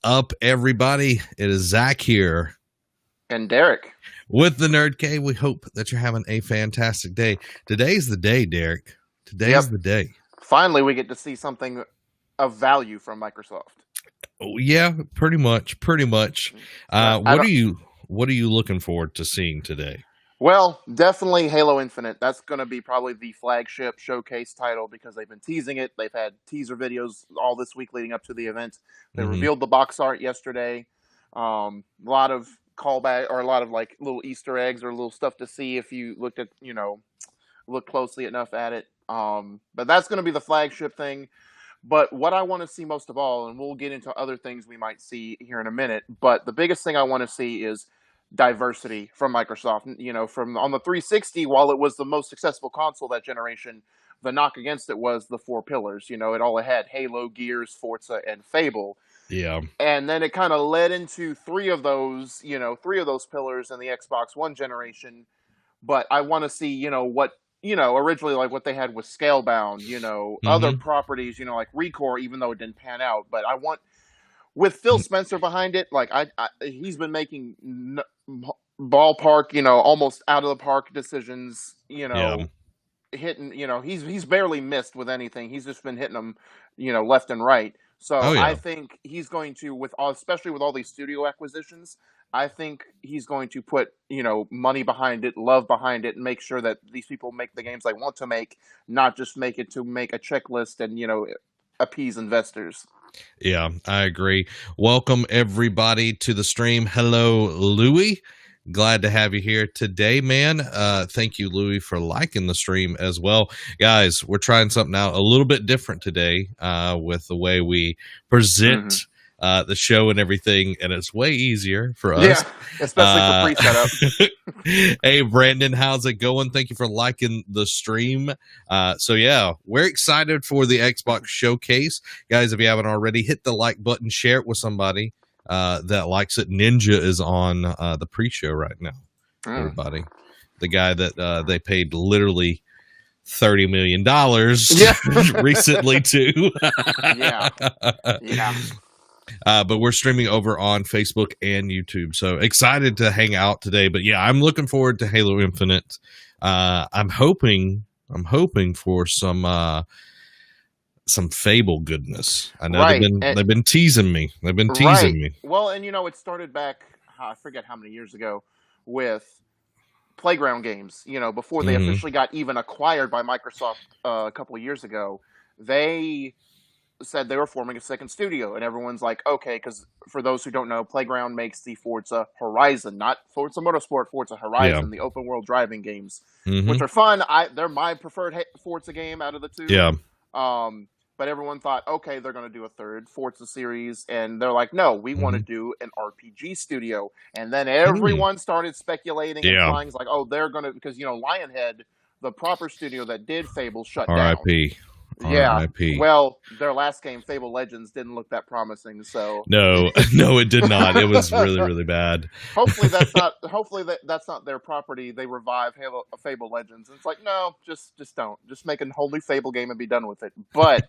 up, everybody? It is Zach here. And Derek. With the Nerd Cave. We hope that you're having a fantastic day. Today's the day, Derek. Today's the day. Finally, we get to see something of value from Microsoft. Oh, yeah, pretty much. What are you looking forward to seeing today? Well, definitely Halo Infinite. That's going to be probably the flagship showcase title because they've been teasing it. They've had teaser videos all this week leading up to the event. They revealed the box art yesterday. A lot of callback or a lot of like little Easter eggs or little stuff to see if you look closely enough at it. But that's going to be the flagship thing. But what I want to see most of all, and we'll get into other things we might see here in a minute, but the biggest thing I want to see is diversity from Microsoft. From on the 360, while it was the most successful console that generation, the knock against it was the four pillars. It all had Halo, Gears, Forza, and Fable. Yeah. And then it kind of led into three of those pillars in the Xbox One generation. But I want to see, originally like what they had with Scalebound, other properties, like Recore, even though it didn't pan out. But I want, with Phil Spencer behind it, like he's been making ballpark, almost out of the park decisions, hitting, he's barely missed with anything. He's just been hitting them, left and right. So I think he's going to, especially with all these studio acquisitions, I think he's going to put, money behind it, love behind it, and make sure that these people make the games they want to make, not just make it to make a checklist and, appease investors. Yeah, I agree. Welcome, everybody, to the stream. Hello, Louie. Glad to have you here today, man. Thank you, Louie, for liking the stream as well. Guys, we're trying something out a little bit different today with the way we present the show and everything, and it's way easier for us. Yeah, especially for pre-setup. Hey, Brandon, how's it going? Thank you for liking the stream. We're excited for the Xbox Showcase. Guys, if you haven't already, hit the like button, share it with somebody that likes it. Ninja is on the pre-show right now. Everybody, the guy that they paid literally $30 million recently to. yeah. But we're streaming over on Facebook and YouTube, so excited to hang out today. But yeah, I'm looking forward to Halo Infinite. I'm hoping for some Fable goodness. I know they've been teasing me. Well, and it started back, I forget how many years ago, with Playground Games. Before they officially got even acquired by Microsoft a couple of years ago, they said they were forming a second studio, and everyone's like, okay, because for those who don't know, Playground makes the Forza Horizon, not Forza Motorsport, Forza Horizon, the open world driving games, which are fun. They're my preferred Forza game out of the two. Yeah. But everyone thought, okay, they're going to do a third Forza series, and they're like, no, we want to do an RPG studio. And then everyone started speculating and flying like, oh, they're going to, because Lionhead, the proper studio that did Fable, shut down. R.I.P. Yeah. R.I.P. Well, their last game, Fable Legends, didn't look that promising. So no, it did not. It was really, really bad. Hopefully that's not their property. They revive Fable Legends. And it's like, no, just don't. Just make a wholly Fable game and be done with it. But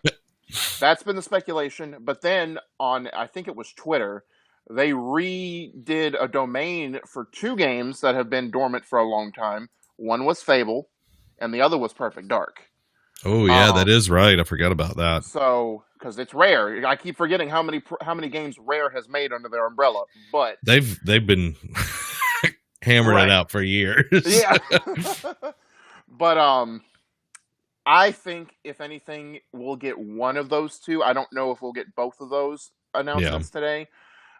that's been the speculation. But then on, I think it was Twitter, they redid a domain for two games that have been dormant for a long time. One was Fable, and the other was Perfect Dark. Oh yeah, that is right. I forgot about that. So, because it's Rare, I keep forgetting how many games Rare has made under their umbrella. But they've been hammering it out for years. Yeah. But I think if anything, we'll get one of those two. I don't know if we'll get both of those announcements today.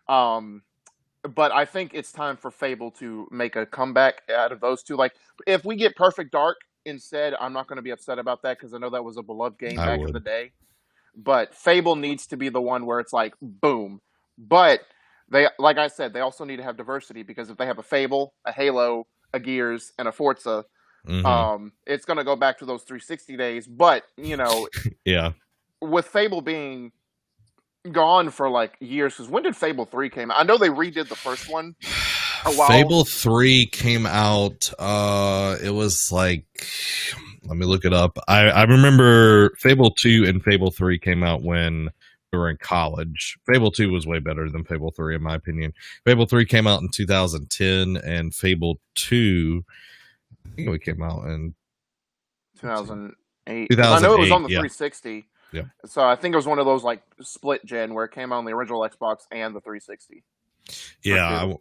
But I think it's time for Fable to make a comeback out of those two. Like, if we get Perfect Dark instead, I'm not going to be upset about that because I know that was a beloved game back in the day. But Fable needs to be the one where it's like, boom. But they, like I said, they also need to have diversity, because if they have a Fable, a Halo, a Gears, and a Forza, it's going to go back to those 360 days. But, with Fable being gone for like years, because when did Fable 3 came out? I know they redid the first one. Fable 3 came out, it was like, let me look it up. I remember Fable 2 and Fable 3 came out when we were in college. Fable 2 was way better than Fable 3, in my opinion. Fable 3 came out in 2010, and Fable 2, I think it came out in 2008. 2008. I know it was on the yeah. 360. Yeah. So I think it was one of those like split gen where it came out on the original Xbox and the 360. Yeah,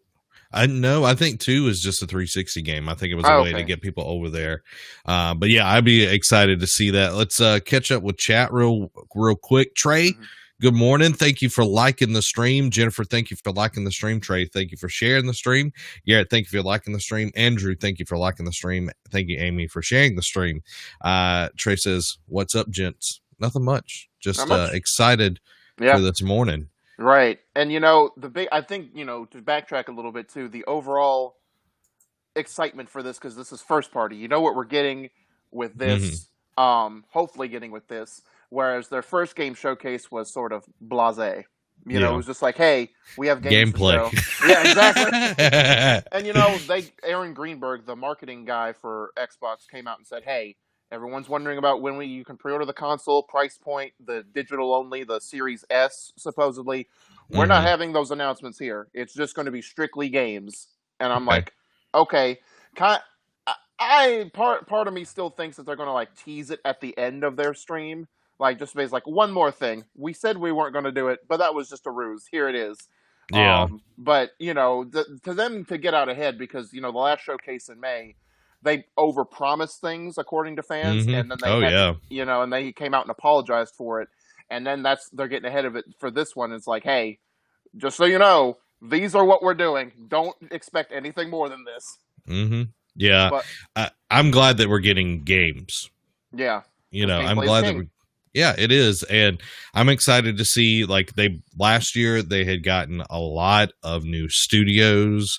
I know. I think 2 is just a 360 game. I think it was a way to get people over there. But yeah, I'd be excited to see that. Let's catch up with chat real quick. Trey, good morning. Thank you for liking the stream. Jennifer, thank you for liking the stream. Trey, thank you for sharing the stream. Garrett, thank you for liking the stream. Andrew, thank you for liking the stream. Thank you, Amy, for sharing the stream. Trey says, "What's up, gents?" Nothing much. Just excited for this morning. Right. And, I think, to backtrack a little bit too, the overall excitement for this, because this is first party, what we're getting with this, hopefully getting with this, whereas their first game showcase was sort of blasé. It was just like, hey, we have gameplay. To show. Yeah, exactly. And, Aaron Greenberg, the marketing guy for Xbox, came out and said, hey, everyone's wondering about when you can pre-order the console, price point, the digital only, the Series S, supposedly. We're not having those announcements here. It's just going to be strictly games. And I'm like, okay. Part of me still thinks that they're going to like tease it at the end of their stream. Like, just basically like, one more thing. We said we weren't going to do it, but that was just a ruse. Here it is. Yeah. But, to them to get out ahead, because, the last showcase in May, they overpromised things according to fans, and then they and they came out and apologized for it, and then they're getting ahead of it for this one. It's like, hey, just so you know, these are what we're doing. Don't expect anything more than this. Yeah, but I'm glad that we're getting games. Yeah, I'm glad that it is, and I'm excited to see. Like last year, they had gotten a lot of new studios,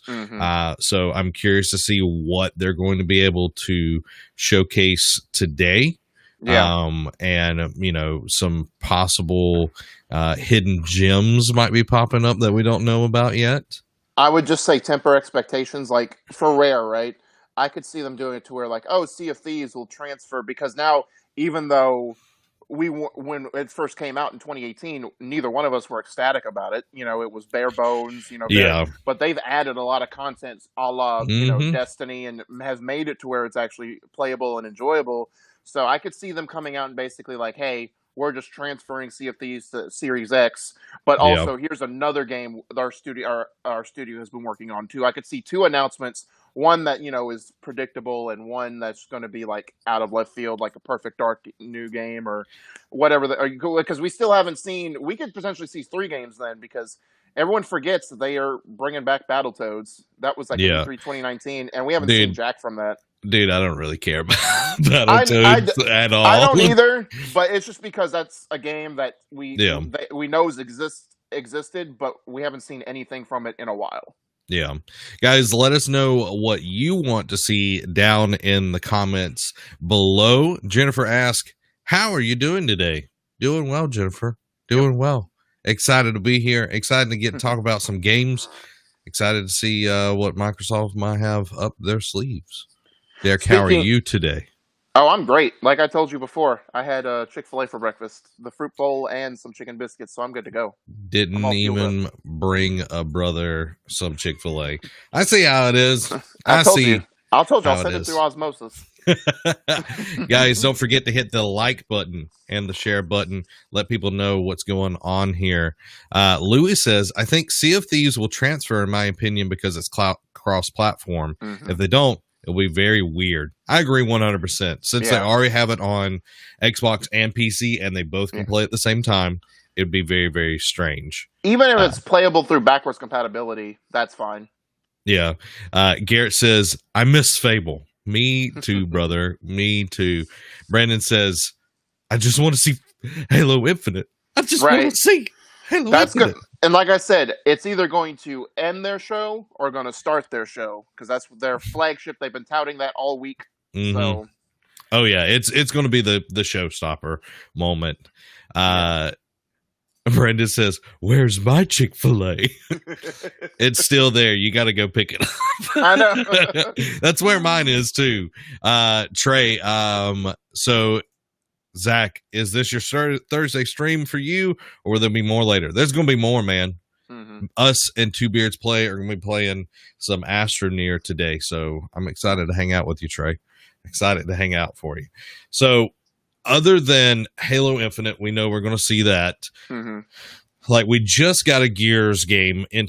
so I'm curious to see what they're going to be able to showcase today. Yeah, and some possible hidden gems might be popping up that we don't know about yet. I would just say temper expectations. Like for Rare, right? I could see them doing it to where like, oh, Sea of Thieves will transfer, because now even though when it first came out in 2018, neither one of us were ecstatic about it. It was bare bones, but they've added a lot of content a la, Destiny, and has made it to where it's actually playable and enjoyable. So I could see them coming out and basically like, hey, we're just transferring Sea of Thieves to Series X, but also here's another game our studio has been working on too. I could see 2 announcements. One that, is predictable, and one that's going to be like out of left field, like a Perfect Dark new game or whatever. Because we still haven't seen, we could potentially see 3 games then, because everyone forgets that they are bringing back Battletoads. That was like E3 2019, and we haven't seen jack from that. Dude, I don't really care about Battletoads at all. I don't either, but it's just because that's a game that we know existed, but we haven't seen anything from it in a while. Yeah. Guys, let us know what you want to see down in the comments below. Jennifer asked, how are you doing today? Doing well, Jennifer. Doing well. Excited to be here. Excited to get to talk about some games. Excited to see what Microsoft might have up their sleeves. Derek, how are you today? Oh, I'm great. Like I told you before, I had Chick-fil-A for breakfast, the fruit bowl and some chicken biscuits, so I'm good to go. Didn't even bring a brother some Chick-fil-A. I see how it is. I told you. I'll send it through osmosis. Guys, don't forget to hit the like button and the share button. Let people know what's going on here. Louis says, I think Sea of Thieves will transfer, in my opinion, because it's cross-platform. If they don't, it'll be very weird. I agree 100%. Since they already have it on Xbox and PC, and they both can play at the same time, it'd be very, very strange. Even if it's playable through backwards compatibility, that's fine. Yeah. Garrett says, I miss Fable. Me too, brother. Me too. Brandon says, I just want to see Halo Infinite. I just want to see Halo Infinite. Good. And like I said, it's either going to end their show or going to start their show, because that's their flagship. They've been touting that all week. So, oh yeah, it's going to be the showstopper moment. Brenda says, "Where's my Chick-fil-A?" It's still there. You got to go pick it up. I know. That's where mine is too. Trey. So Zach, is this your Thursday stream for you, or will there be more later? There's going to be more, man. Mm-hmm. Us and Two Beards Play are going to be playing some Astroneer today, so I'm excited to hang out with you, Trey. Excited to hang out for you. So, other than Halo Infinite, we know we're going to see that. Mm-hmm. Like, we just got a Gears game in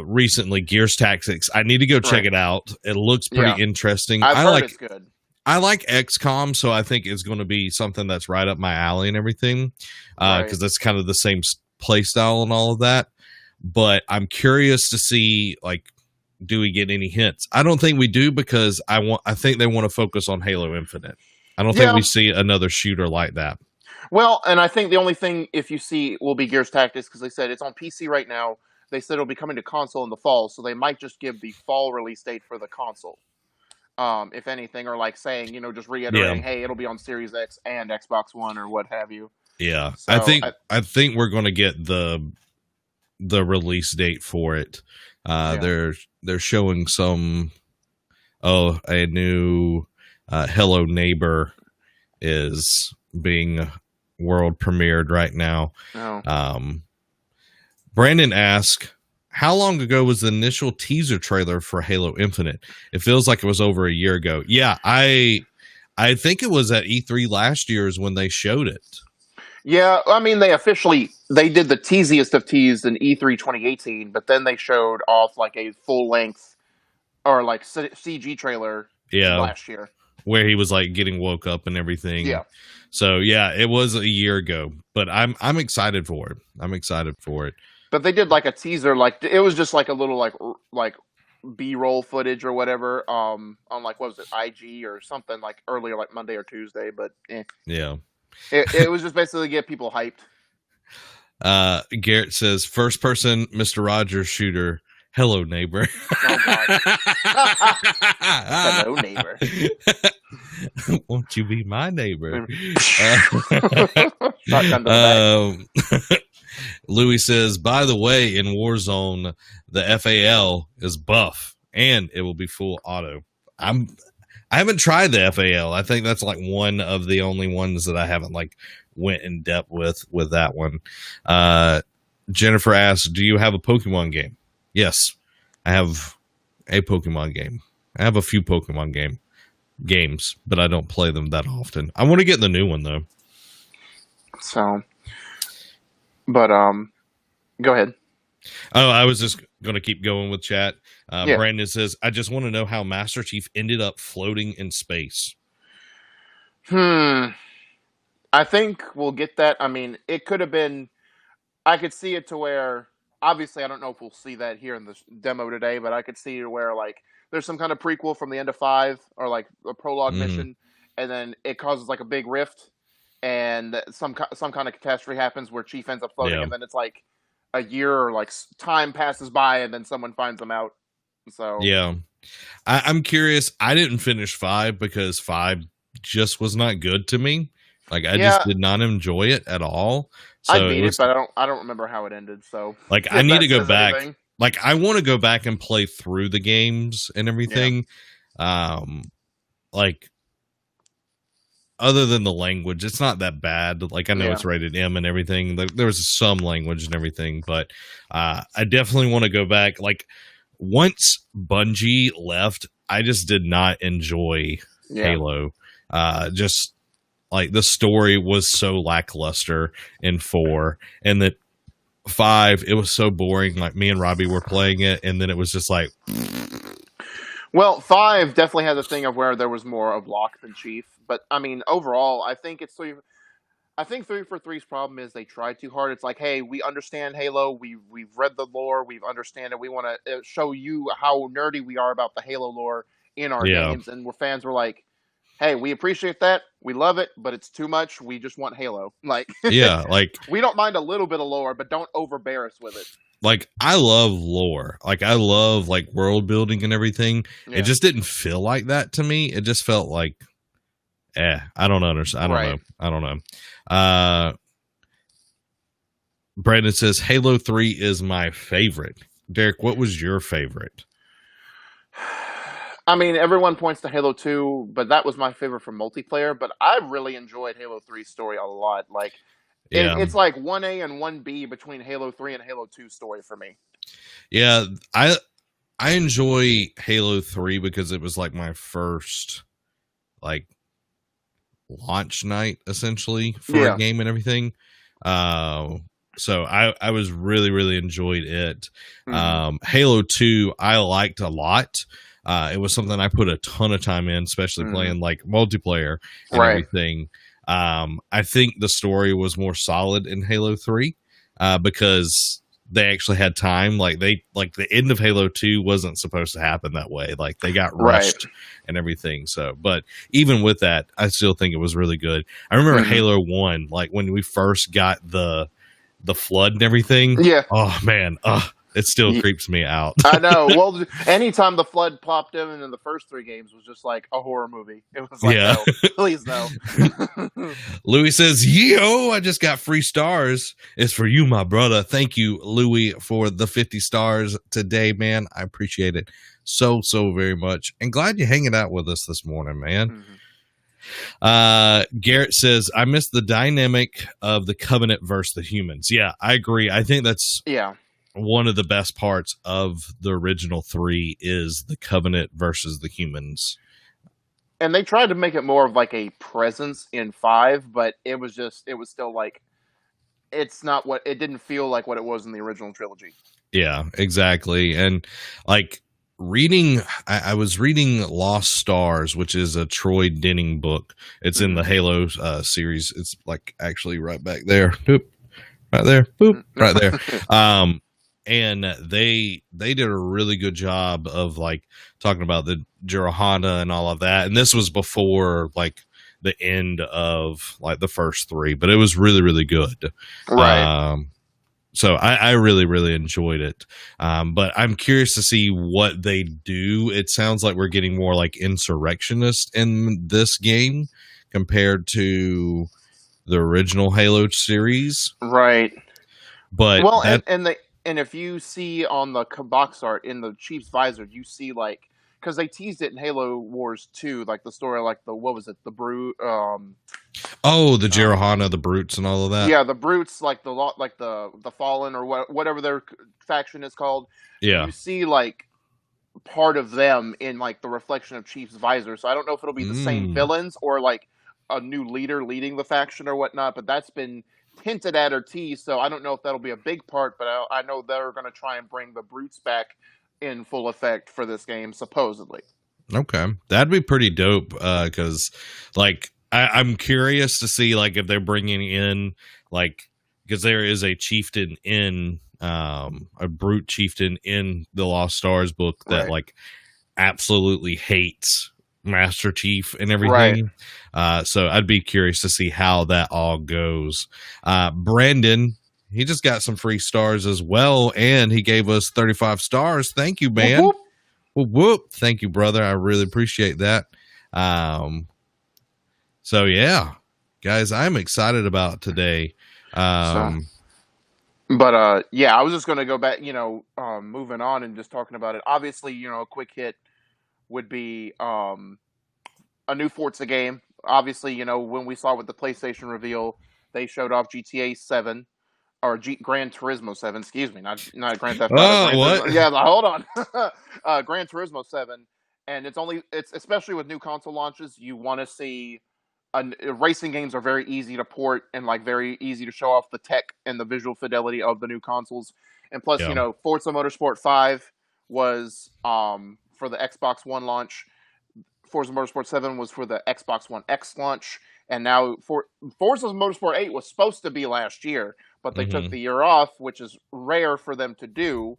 recently, Gears Tactics. I need to go check it out. It looks pretty interesting. I've heard it's good. I like XCOM, so I think it's going to be something that's right up my alley and everything, because that's kind of the same play style and all of that. But I'm curious to see, like, do we get any hints? I don't think we do, because I think they want to focus on Halo Infinite. I don't think we see another shooter like that. Well, and I think the only thing, if you see, will be Gears Tactics, because they said it's on PC right now. They said it'll be coming to console in the fall, so they might just give the fall release date for the console. If anything, or like saying, just reiterating, hey, it'll be on Series X and Xbox One or what have you. Yeah, so I think we're going to get the release date for it. They're showing some. A new Hello Neighbor is being world premiered right now. Brandon asked, how long ago was the initial teaser trailer for Halo Infinite? It feels like it was over a year ago. Yeah, I think it was at E3 last year is when they showed it. Yeah, I mean, they did the teasiest of teased in E3 2018, but then they showed off like a full-length or like CG trailer last year. Where he was like getting woke up and everything. Yeah. So, yeah, it was a year ago, but I'm excited for it. But they did like a teaser, like it was just like a little like B-roll footage or whatever on like, what was it, IG or something like earlier, like Monday or Tuesday. But yeah, it was just basically to get people hyped. Garrett says, first person Mr. Rogers shooter. Hello, neighbor. Oh, God. Hello, neighbor. Won't you be my neighbor? Louis says, by the way, in Warzone, the FAL is buff and it will be full auto. I haven't tried the FAL. I think that's like one of the only ones that I haven't like went in depth with that one. Jennifer asks, do you have a Pokemon game? Yes, I have a Pokemon game. I have a few Pokemon games, but I don't play them that often. I want to get the new one though. So, but go ahead. Oh, I was just going to keep going with chat. Brandon says, I just want to know how Master Chief ended up floating in space. I think we'll get that. I mean, it could have been, I could see it to where, obviously, I don't know if we'll see that here in the demo today, but I could see it where, like, there's some kind of prequel from the end of 5 or, like, a prologue mission, and then it causes, like, a big rift, and some kind of catastrophe happens where Chief ends up floating, and then it's, like, a year or, like, time passes by, and then someone finds him out. So yeah. I'm curious. I didn't finish 5 because 5 just was not good to me. Like, I just did not enjoy it at all. So I beat it, but I don't remember how it ended. So like, I need to go back. Anything. Like, I want to go back and play through the games and everything. Yeah. Like, other than the language, it's not that bad. Like, I know it's rated M and everything. There was some language and everything, but I definitely want to go back. Like, once Bungie left, I just did not enjoy Halo. Just like the story was so lackluster in 4, and that 5, it was so boring. Like, me and Robbie were playing it, and then it was just like. Well, 5 definitely had the thing of where there was more of Locke than Chief, but I mean, overall, I think it's 3. I think 343's problem is they tried too hard. It's like, hey, we understand Halo. We've read the lore. We've understand it. We want to show you how nerdy we are about the Halo lore in our games, and where fans were like, hey, we appreciate that. We love it, but it's too much. We just want Halo. Like, like we don't mind a little bit of lore, but don't overbear us with it. Like, I love lore. Like, I love like world building and everything. Yeah. It just didn't feel like that to me. It just felt like, I don't understand. I don't know. Brandon says Halo 3 is my favorite. Derek, what was your favorite? I mean, everyone points to Halo 2, but that was my favorite for multiplayer. But I really enjoyed Halo 3's story a lot. Like, Yeah. it's like 1A and 1B between Halo 3 and Halo 2 story for me. Yeah, I enjoy Halo 3 because it was like my first like launch night essentially for a game and everything. So I was really enjoyed it. Halo 2 I liked a lot. It was something I put a ton of time in, especially playing like multiplayer and everything. I think the story was more solid in Halo 3 because they actually had time. Like the end of Halo 2 wasn't supposed to happen that way. Like they got rushed and everything. So, but even with that, I still think it was really good. I remember Halo 1, like when we first got the flood and everything. Yeah. Oh man. It still creeps me out. I know. Well, anytime the flood popped in the first 3 games was just like a horror movie. It was like, no, please no. Louis says, yo, I just got free stars. It's for you, my brother. Thank you, Louis, for the 50 stars today, man. I appreciate it so very much. And glad you're hanging out with us this morning, man. Garrett says, I miss the dynamic of the Covenant versus the humans. Yeah, I agree. I think that's one of the best parts of the original 3 is the Covenant versus the humans. And they tried to make it more of like a presence in 5, but it was still like, it didn't feel like what it was in the original trilogy. Yeah, exactly. And like I was reading Lost Stars, which is a Troy Denning book. It's in the Halo series. It's like actually right back there. Boop, right there. Boop, right there. And they did a really good job of like talking about the Jirahana and all of that. And this was before like the end of like the first 3, but it was really good. Right. So I really enjoyed it. But I'm curious to see what they do. It sounds like we're getting more like insurrectionist in this game compared to the original Halo series. Right. But and if you see on the box art in the Chief's visor, you see like, because they teased it in Halo Wars 2, like the story, like what was it, the Brute? The Jirahana, the Brutes, and all of that. Yeah, the Brutes, like the Fallen or whatever their faction is called. Yeah, you see like part of them in like the reflection of Chief's visor. So I don't know if it'll be the same villains or like a new leader leading the faction or whatnot. But that's been hinted at or teased, so I don't know if that'll be a big part. But I know they're going to try and bring the Brutes back in full effect for this game, supposedly. Okay, that'd be pretty dope. Because like I'm curious to see like if they're bringing in like, because there is a chieftain in a brute chieftain in the Lost Stars book that like absolutely hates Master Chief and everything. So I'd be curious to see how that all goes. Brandon, he just got some free stars as well, and he gave us 35 stars. Thank you, man. Whoop, whoop. Whoop. Thank you, brother. I really appreciate that. So yeah, guys, I'm excited about today. I was just going to go back, moving on and just talking about it. Obviously, a quick hit would be a new Forza game. Obviously, when we saw with the PlayStation reveal, they showed off GTA 7 or Gran Turismo 7. Excuse me, not Grand Theft Auto. What? Yeah, hold on. Gran Turismo 7, and it's especially with new console launches, you want to see. Racing games are very easy to port and like very easy to show off the tech and the visual fidelity of the new consoles. And plus, Forza Motorsport 5 was for the Xbox One launch. Forza Motorsport 7 was for the Xbox One X launch. And now Forza Motorsport 8 was supposed to be last year, but they took the year off, which is rare for them to do.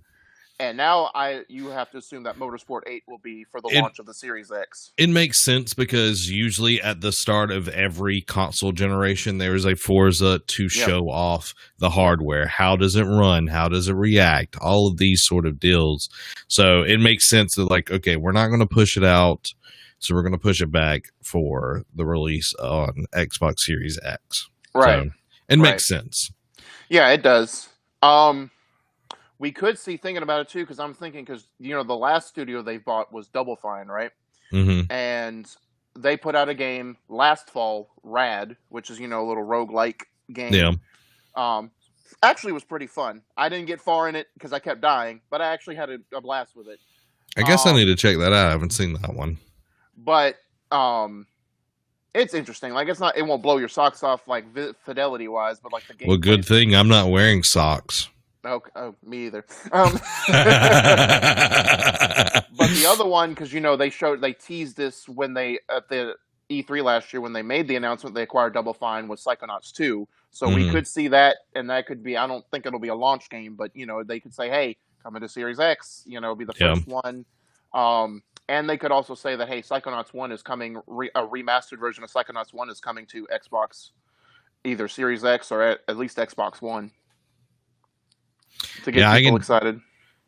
And now you have to assume that Motorsport 8 will be for the launch of the Series X. It makes sense because usually at the start of every console generation, there is a Forza to show off the hardware. How does it run? How does it react? All of these sort of deals. So it makes sense that like, okay, we're not going to push it out. So we're going to push it back for the release on Xbox Series X. Right. So it makes sense. Yeah, it does. we could see, thinking about it too, because I'm thinking, because the last studio they bought was Double Fine, right? Mm-hmm. And they put out a game last fall, Rad, which is a little roguelike game. Yeah. Actually was pretty fun. I didn't get far in it because I kept dying, but I actually had a blast with it. I guess I need to check that out. I haven't seen that one. But it's interesting. Like, it won't blow your socks off like fidelity wise, but like the game. Well, good thing I'm not wearing socks. Oh, me either. But the other one, because they teased this when they at the E3 last year when they made the announcement they acquired Double Fine, was Psychonauts 2. So we could see that, and that could be. I don't think it'll be a launch game, but they could say, "Hey, come into Series X." Be the first one. And they could also say that, hey, Psychonauts 1 is coming. A remastered version of Psychonauts 1 is coming to Xbox, either Series X or at least Xbox One. To get people excited.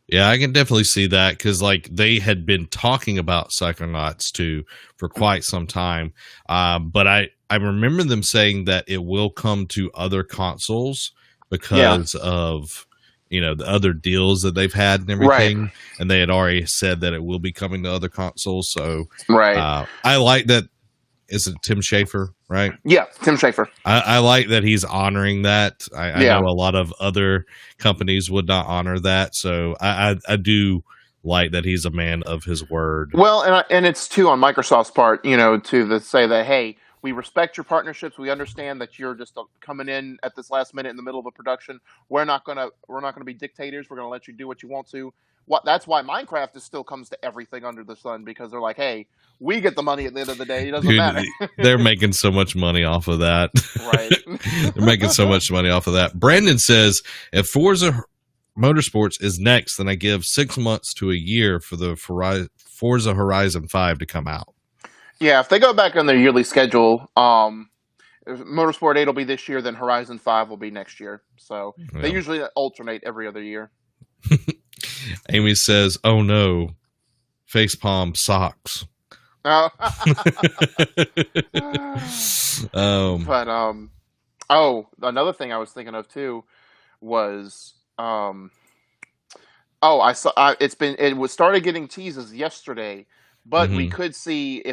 Yeah, I can definitely see that, because like they had been talking about Psychonauts 2 for quite some time, but I remember them saying that it will come to other consoles because of the other deals that they've had and everything, right. And they had already said that it will be coming to other consoles. So right, I like that. Is it Tim Schafer, right? Yeah, Tim Schafer. I like that he's honoring that. I know a lot of other companies would not honor that, so I do like that he's a man of his word. Well, and it's too on Microsoft's part, to say that, hey, we respect your partnerships. We understand that you're just coming in at this last minute in the middle of a production. We're not gonna be dictators. We're gonna let you do what you want to. That's why Minecraft still comes to everything under the sun, because they're like, hey, we get the money at the end of the day. It doesn't matter. They're making so much money off of that. Right. They're making so much money off of that. Brandon says, if Forza Motorsports is next, then I give 6 months to a year for the Forza Horizon 5 to come out. Yeah, if they go back on their yearly schedule, Motorsport 8 will be this year, then Horizon 5 will be next year. So they usually alternate every other year. Amy says, oh no, facepalm socks. Oh. Another thing I was thinking of too was I saw it was started getting teases yesterday, but we could see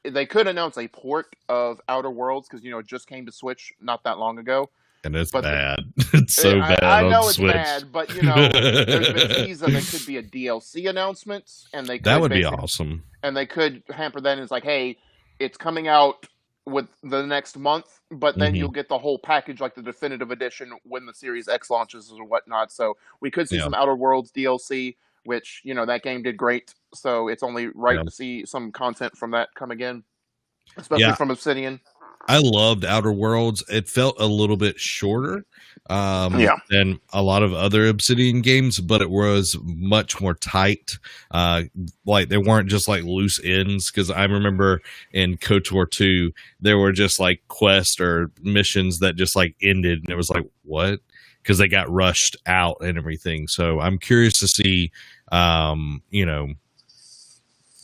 they could announce a port of Outer Worlds, because it just came to Switch not that long ago. And it's bad. It's so bad. I know it's Switch. Bad, but there's been teased that there could be a DLC announcement, and that would be awesome. And they could hamper that. And it's like, hey, it's coming out with the next month, but then you'll get the whole package, like the definitive edition, when the Series X launches or whatnot. So we could see some Outer Worlds DLC, which that game did great. So it's only right to see some content from that come again, especially from Obsidian. I loved Outer Worlds. It felt a little bit shorter than a lot of other Obsidian games, but it was much more tight. Like, they weren't just like loose ends, because I remember in KOTOR 2, there were just like quests or missions that just like ended, and it was like, what? Because they got rushed out and everything. So I'm curious to see,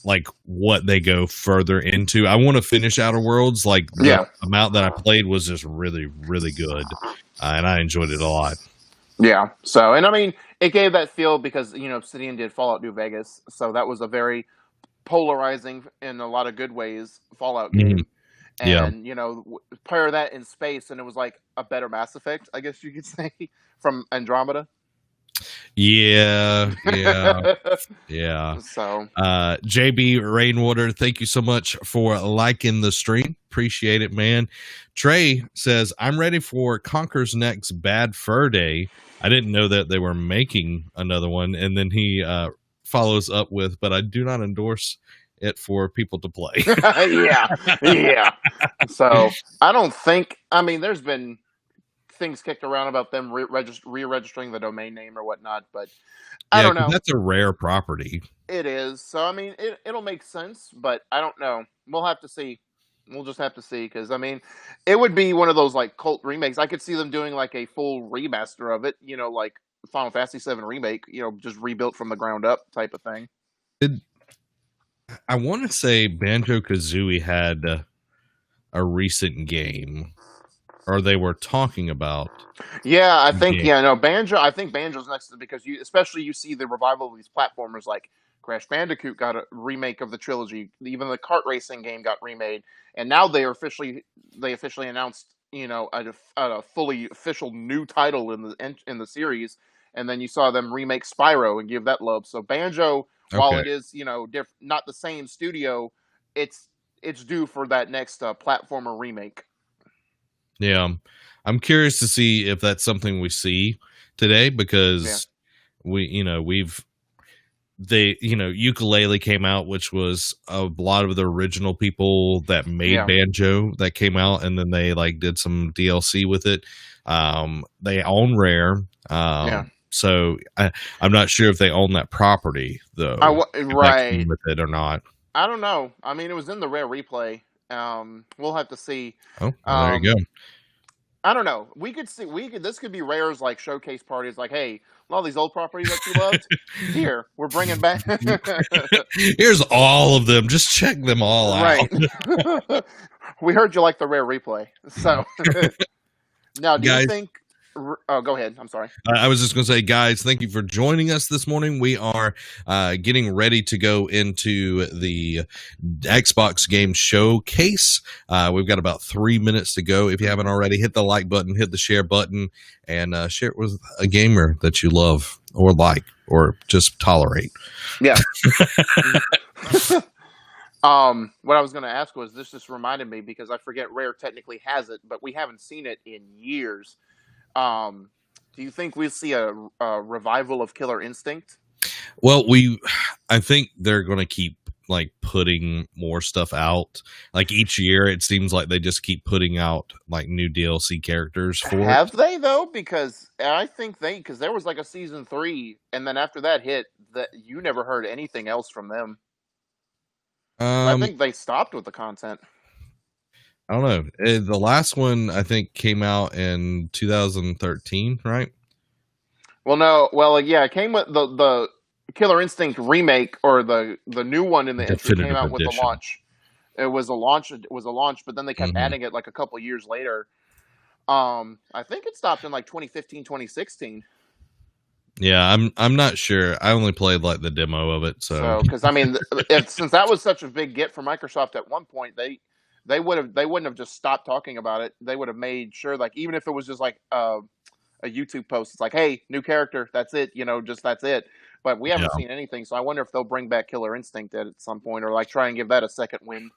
like what they go further into. I want to finish Outer Worlds. Like, the amount that I played was just really, really good, and I enjoyed it a lot. Yeah. So, and I mean, it gave that feel because Obsidian did Fallout New Vegas, so that was a very polarizing, in a lot of good ways, Fallout game. And pair that in space, and it was like a better Mass Effect, I guess you could say, from Andromeda. Yeah. So, JB Rainwater, thank you so much for liking the stream. Appreciate it, man. Trey says, I'm ready for Conker's next Bad Fur Day. I didn't know that they were making another one. And then he follows up with, but I do not endorse it for people to play. Yeah. So I don't think, there's been things kicked around about them re-registering the domain name or whatnot, but I don't know. That's a rare property. It is. So it'll make sense, but I don't know. We'll have to see. We'll just have to see, because it would be one of those like cult remakes. I could see them doing like a full remaster of it, like Final Fantasy VII Remake, just rebuilt from the ground up type of thing. I want to say Banjo-Kazooie had a recent game. or they were talking about. Yeah, I think Yeah. Banjo. I think Banjo's next because you see the revival of these platformers like Crash Bandicoot got a remake of the trilogy. Even the kart racing game got remade, and now they officially announced a fully official new title in the series. And then you saw them remake Spyro and give that love. So Banjo, while Okay. it is not the same studio, it's due for that next platformer remake. Yeah. I'm curious to see if that's something we see today, because Ukulele came out, which was a lot of the original people that made Banjo that came out, and then they like did some DLC with it. They own Rare. So I'm not sure if they own that property though. Right. With it or not. I don't know. I mean, it was in the Rare replay. We'll have to see. Oh, well, there you go. I don't know. This could be Rare's like showcase parties. Like, hey, all these old properties that you loved, here we're bringing back. Here's all of them. Just check them all out. Right. We heard you like the Rare replay. So now, do you think? Oh, go ahead. I'm sorry. I was just going to say, guys, thank you for joining us this morning. We are getting ready to go into the Xbox Game Showcase. We've got about 3 minutes to go. If you haven't already, hit the like button, hit the share button, and share it with a gamer that you love or like or just tolerate. Yeah. What I was going to ask was, this just reminded me, because I forget Rare technically has it, but we haven't seen it in years. Do you think we'll see a revival of Killer Instinct? Well, I think they're going to keep like putting more stuff out. Like each year, it seems like they just keep putting out like new DLC characters for Have they though? Because I think because there was like a season 3, and then after that hit, that you never heard anything else from them. I think they stopped with the content. I don't know. The last one, I think, came out in 2013, right? Well, no. Well, yeah, it came with the Killer Instinct remake, or the new one in the entry came out with the launch. It was a launch, but then they kept adding it like a couple years later. I think it stopped in like 2015, 2016. Yeah, I'm not sure. I only played like the demo of it, so because I mean, since that was such a big get for Microsoft at one point, they wouldn't have just stopped talking about it. They would have made sure, like, even if it was just like a YouTube post, it's like, hey, new character, that's it, just that's it. But we haven't seen anything, so I wonder if they'll bring back Killer Instinct at some point, or like try and give that a second win.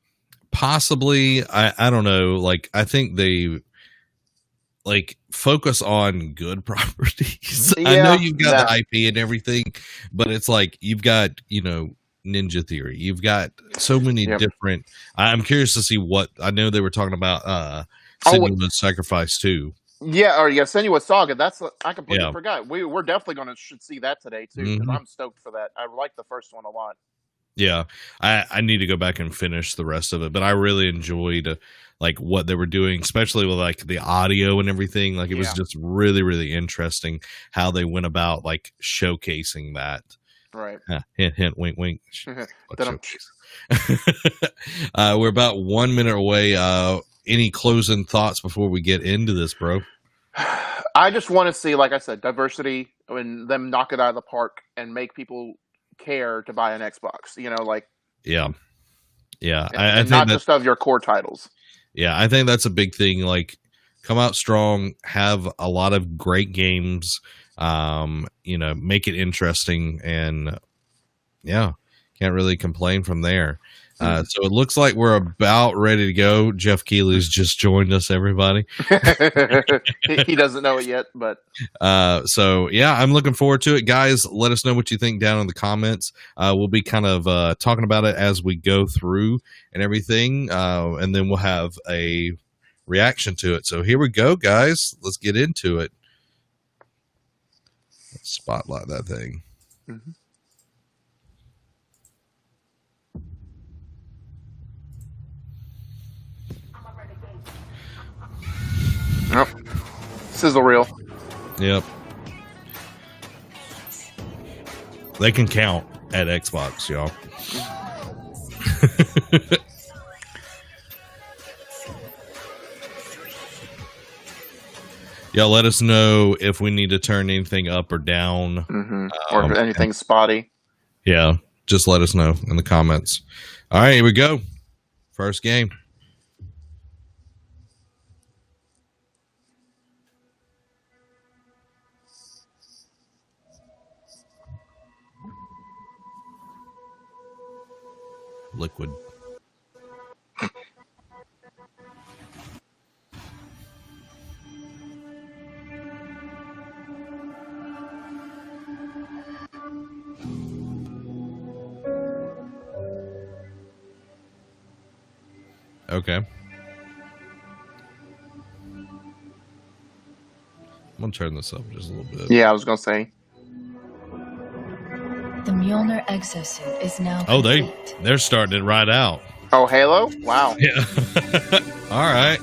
Possibly. I don't know. Like, I think they like focus on good properties. Yeah, I know you've got the IP and everything, but it's like you've got, Ninja Theory. You've got so many different. I'm curious to see what I know they were talking about. Senua's Sacrifice too. Yeah, or Senua's Saga. I completely forgot. We're definitely should see that today too, because I'm stoked for that. I like the first one a lot. Yeah, I need to go back and finish the rest of it, but I really enjoyed like what they were doing, especially with like the audio and everything. Like it was just really, really interesting how they went about like showcasing that. Right. Hint, hint, wink, wink. We're about 1 minute away. Any closing thoughts before we get into this, bro? I just want to see, like I said, diversity, and them knock it out of the park and make people care to buy an Xbox. Yeah. I think not just of your core titles. Yeah, I think that's a big thing. Like, come out strong, have a lot of great games. Make it interesting, and can't really complain from there. So it looks like we're about ready to go. Jeff Keeley's just joined us, everybody. He doesn't know it yet, but I'm looking forward to it. Guys, let us know what you think down in the comments. We'll be kind of talking about it as we go through and everything, and then we'll have a reaction to it. So here we go, guys. Let's get into it. Let's spotlight that thing. Mm-hmm. Yep. Sizzle reel. Yep. They can count at Xbox, y'all. Y'all let us know if we need to turn anything up or down. Or if anything's spotty. Yeah, just let us know in the comments. All right, here we go. First game. Liquid. Okay. I'm gonna turn this up just a little bit. Yeah, I was gonna say. The Mjolnir exosuit is now complete. They're starting it right out. Oh, Halo? Wow. Yeah. All right.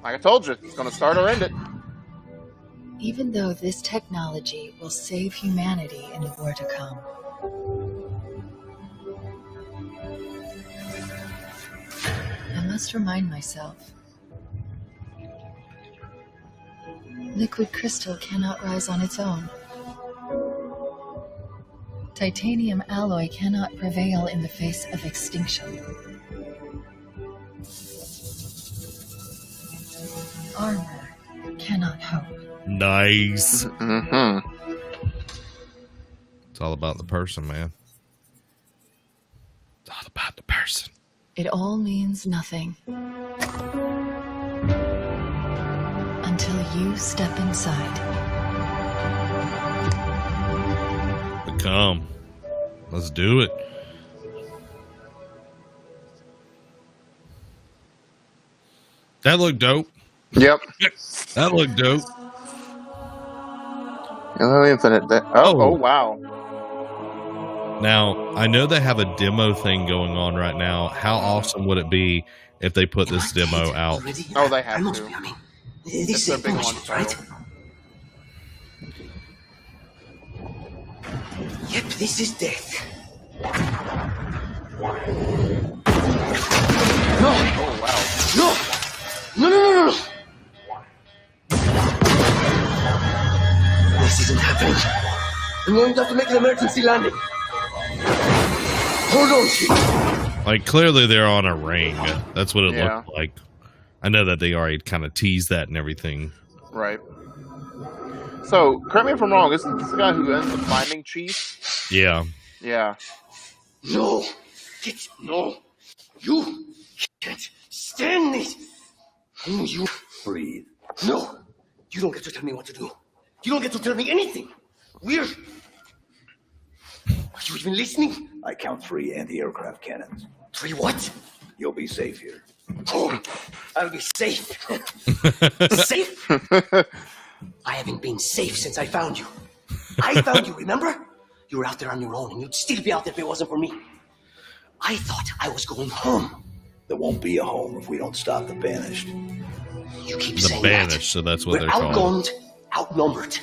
Like I told you, it's gonna start or end it. Even though this technology will save humanity in the war to come. I must remind myself. Liquid crystal cannot rise on its own. Titanium alloy cannot prevail in the face of extinction. Armor cannot hope. Nice. Mm-hmm. It's all about the person, man. It's all about the person. It all means nothing. Until you step inside. Come. Let's do it. That looked dope. Yep. That looked dope. Halo Infinite. Oh, wow. Now, I know they have a demo thing going on right now. How awesome would it be if they put this demo out? Oh, they have to. It's a big one, right? Yep, this is death. No! Oh, wow. No! No, no, no, no, no! This isn't happening. I'm going to have to make an emergency landing. Hold on, Chief. Like, clearly they're on a ring. That's what it Yeah. looked like. I know that they already kind of teased that and everything. Right. So, correct me if I'm wrong, isn't this the guy who ends up finding Chief? Yeah. Yeah. No! No! You can't stand this! You breathe. No! You don't get to tell me what to do. You don't get to tell me anything. We're... Are you even listening? I count 3 anti-aircraft cannons. 3 what? You'll be safe here. Oh, I'll be safe. Safe? I haven't been safe since I found you. I found you, remember? You were out there on your own, and you'd still be out there if it wasn't for me. I thought I was going home. There won't be a home if we don't stop the Banished. You keep The saying Banished, that. so that's what We're they're called. outgunned, outnumbered.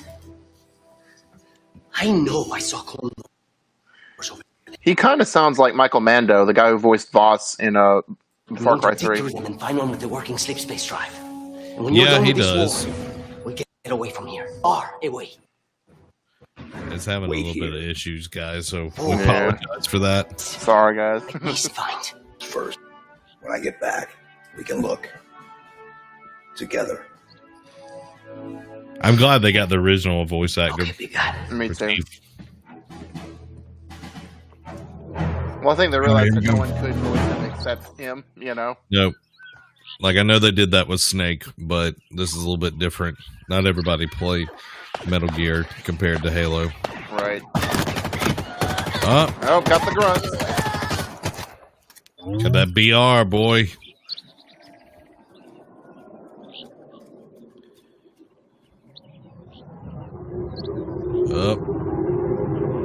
I know I saw Clone Wars over there. He kind of sounds like Michael Mando, the guy who voiced Voss in Far Cry 3. Dig through them and find one with the working sleep space drive. And when you're Yeah, done he with this does. war, we get away from here. Far away. It's having Wait a little bit of here. issues, guys, so we Yeah. apologize for that. Sorry, guys. Like nice find. First, when I get back, we can look. Together. I'm glad they got the original voice actor. Okay, big guy. Me for too. Steve. Well, I think they realized that no one could voice him except him, you know? Nope. Like, I know they did that with Snake, but this is a little bit different. Not everybody played Metal Gear compared to Halo. Right. Oh, Oh, got the grunts. got that BR, boy. Up.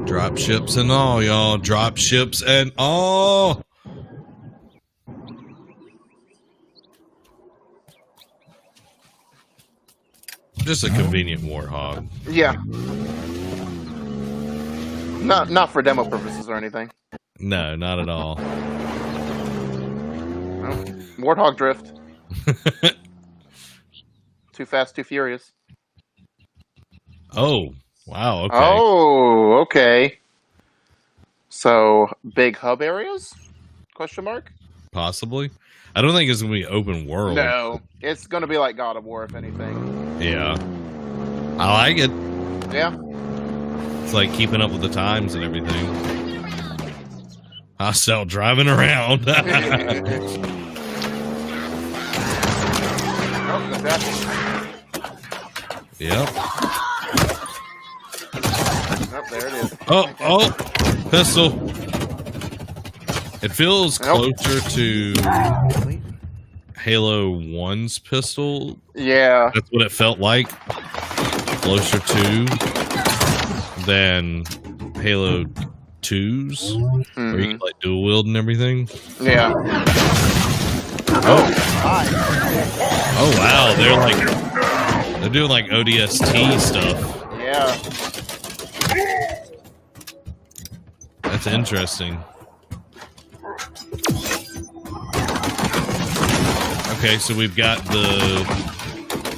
Drop ships and all, y'all. Drop ships and all. Just a convenient warthog. Yeah. Not for demo purposes or anything. No, not at all. No. Warthog drift. Too Fast, Too Furious. Oh, wow. Okay. Oh, okay. So, big hub areas? Question mark? Possibly. I don't think it's going to be open world. No. It's going to be like God of War, if anything. Yeah. I like it. Yeah. It's like keeping up with the times and everything. Hostile driving around. Oh, exactly. Yep. Oh, there it is. Oh, pistol. It feels closer to Halo 1's pistol. Yeah. That's what it felt like. Closer to than Halo 2's, where you can like dual wield and everything. Yeah. Oh wow, they're doing like ODST stuff. Yeah. That's interesting. Okay, so we've got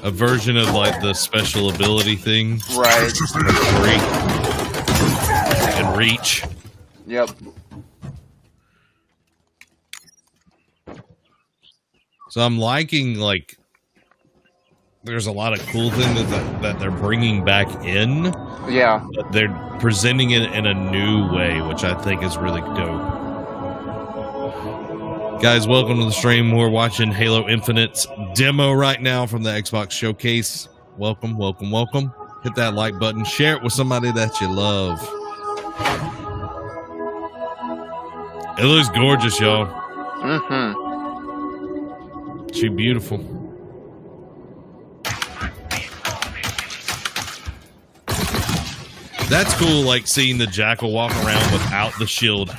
a version of like the special ability thing. Right. And reach. Yep. So I'm liking, like, there's a lot of cool things that they're bringing back in. Yeah. But they're presenting it in a new way, which I think is really dope. Guys, welcome to the stream. We're watching Halo Infinite's demo right now from the Xbox Showcase. Welcome, welcome, welcome. Hit that like button. Share it with somebody that you love. It looks gorgeous, y'all. Mm-hmm. She's beautiful. That's cool, like seeing the Jackal walk around without the shield up.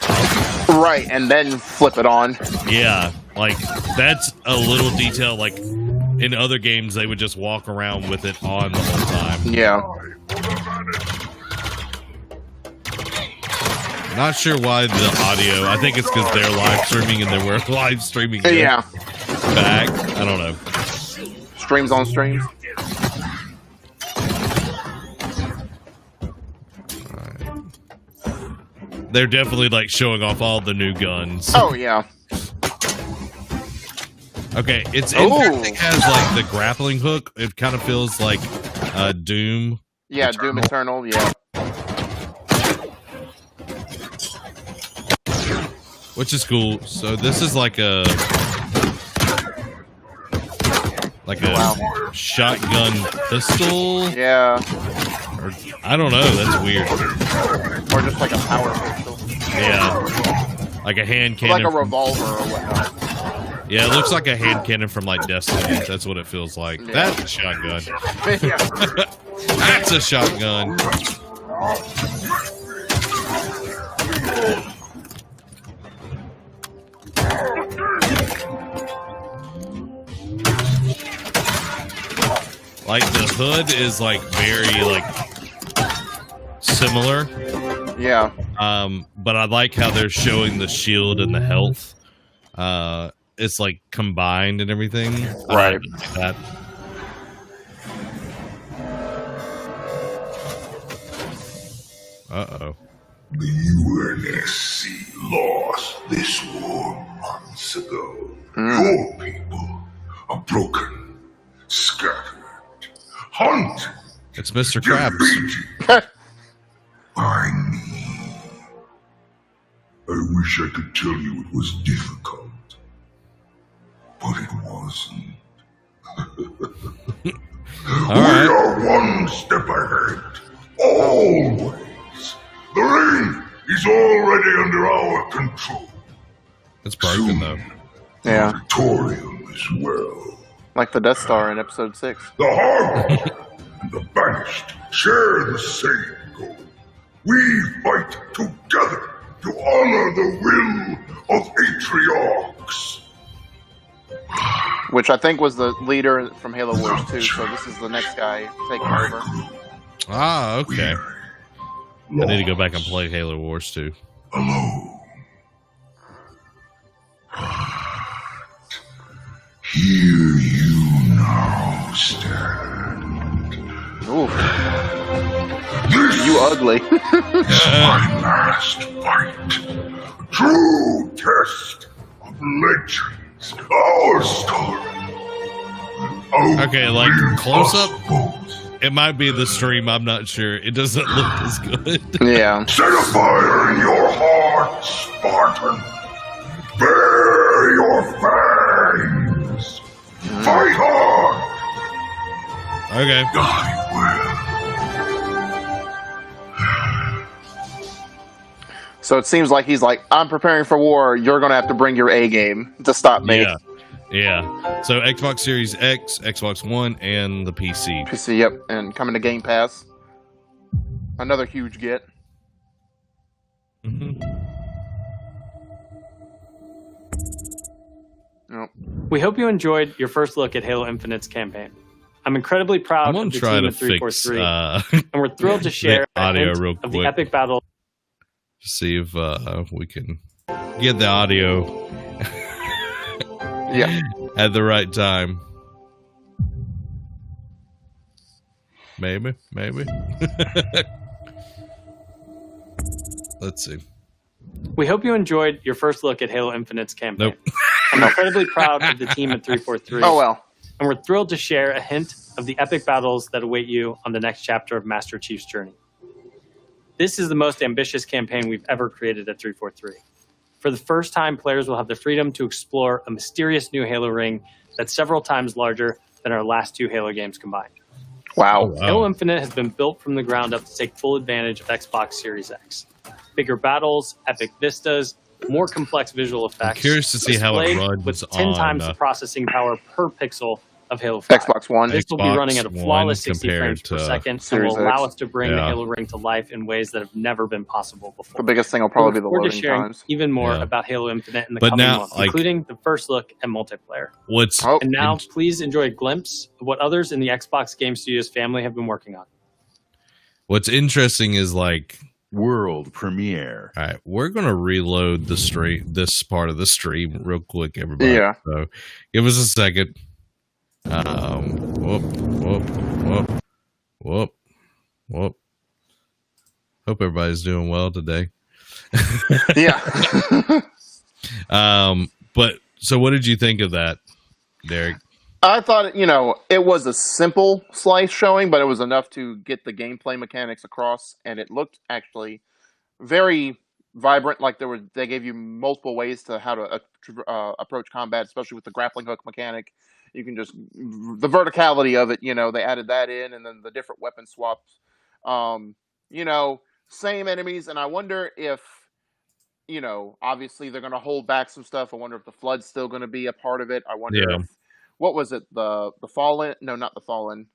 Right, and then flip it on. Yeah, like that's a little detail. Like in other games, they would just walk around with it on the whole time. Yeah. Not sure why the audio. I think it's because they're live streaming and they were live streaming. Yeah. Back. I don't know. Streams on streams. They're definitely like showing off all the new guns. Oh yeah. Okay, it's interesting. It has like the grappling hook. It kind of feels like Doom. Yeah, Eternal. Doom Eternal. Yeah. Which is cool. So this is like a shotgun pistol. Yeah. Or, I don't know. That's weird. Or just like a power pistol. Yeah. Like a hand cannon. Like a revolver or whatnot. Yeah, it looks like a hand cannon from like Destiny. That's what it feels like. Yeah. That's a shotgun. Yeah. That's a shotgun. Like the hood is like very like similar. Yeah. But I like how they're showing the shield and the health. It's like combined and everything. Right. Like that. Uh-oh. The UNSC lost this war months ago. Your people are broken, scattered, hunted, It's Mr. Krabs. defeated by me. I wish I could tell you it was difficult, but it wasn't. All We right. are one step ahead, always. The ring is already under our control. It's broken though. Yeah. Victorium as well. Like the Death Star in Episode 6. The harvest and the banished share the same goal. We fight together to honor the will of Atriox. Which I think was the leader from Halo Wars 2, so this is the next guy taking over. Ah, okay. I need to go back and play Halo Wars 2. Alone. Here you now stand. Ooh, This you ugly. is my last fight. True test of legends. Our story. Okay, like, close up? Both. It might be the stream. I'm not sure. It doesn't look as good. Yeah. Set a fire in your heart, Spartan. Bare your fangs. Fight hard. Okay. I So it seems like he's like, I'm preparing for war. You're going to have to bring your A game to stop me. Yeah. Yeah. So Xbox Series X, Xbox One, and the PC. PC, yep. And coming to Game Pass. Another huge get. Mm-hmm. Yep. We hope you enjoyed your first look at Halo Infinite's campaign. I'm incribly proud I'm of gonna the try team to at 343, fix and we're thrilled to share the audio a hint real of the quick. epic battle. See if we can get the audio Yeah. at the right time. Maybe. Let's see. We hope you enjoyed your first look at Halo Infinite's campaign. Nope. I'm incredibly proud of the team at 343. Oh, well. And we're thrilled to share a hint of the epic battles that await you on the next chapter of Master Chief's journey. This is the most ambitious campaign we've ever created at 343. For the first time, players will have the freedom to explore a mysterious new Halo ring that's several times larger than our last two Halo games combined. Wow. Oh, wow. Halo Infinite has been built from the ground up to take full advantage of Xbox Series X. Bigger battles, epic vistas, more complex visual effects. I'm curious to see how it displayed runs with 10 on times the processing power per pixel of Halo 5. Xbox One. This will be Xbox running at a flawless One 60 compared frames per to second and Series will allow X. us to bring the Yeah. Halo ring to life in ways that have never been possible before. The biggest thing will probably be the We're forward to loading sharing times. even more Yeah. about Halo Infinite in the But coming now, months, like- including the first look at multiplayer. What's Oh, And now, please enjoy a glimpse of what others in the Xbox Game Studios family have been working on. what's interesting is like, World premiere. all right, we're gonna reload the stream, this part of the stream, real quick, everybody. Yeah. So, give us a second. Whoop. Hope everybody's doing well today. yeah. But so what did you think of that, Derek? I thought, it was a simple slice showing, but it was enough to get the gameplay mechanics across, and it looked actually very vibrant. Like they gave you multiple ways to how to approach combat, especially with the grappling hook mechanic. You can just the verticality of it. They added that in, and then the different weapon swaps. Same enemies, and I wonder if, obviously they're going to hold back some stuff. I wonder if the Flood's still going to be a part of it. I wonder if, what was it? The Fallen? No, not the Fallen.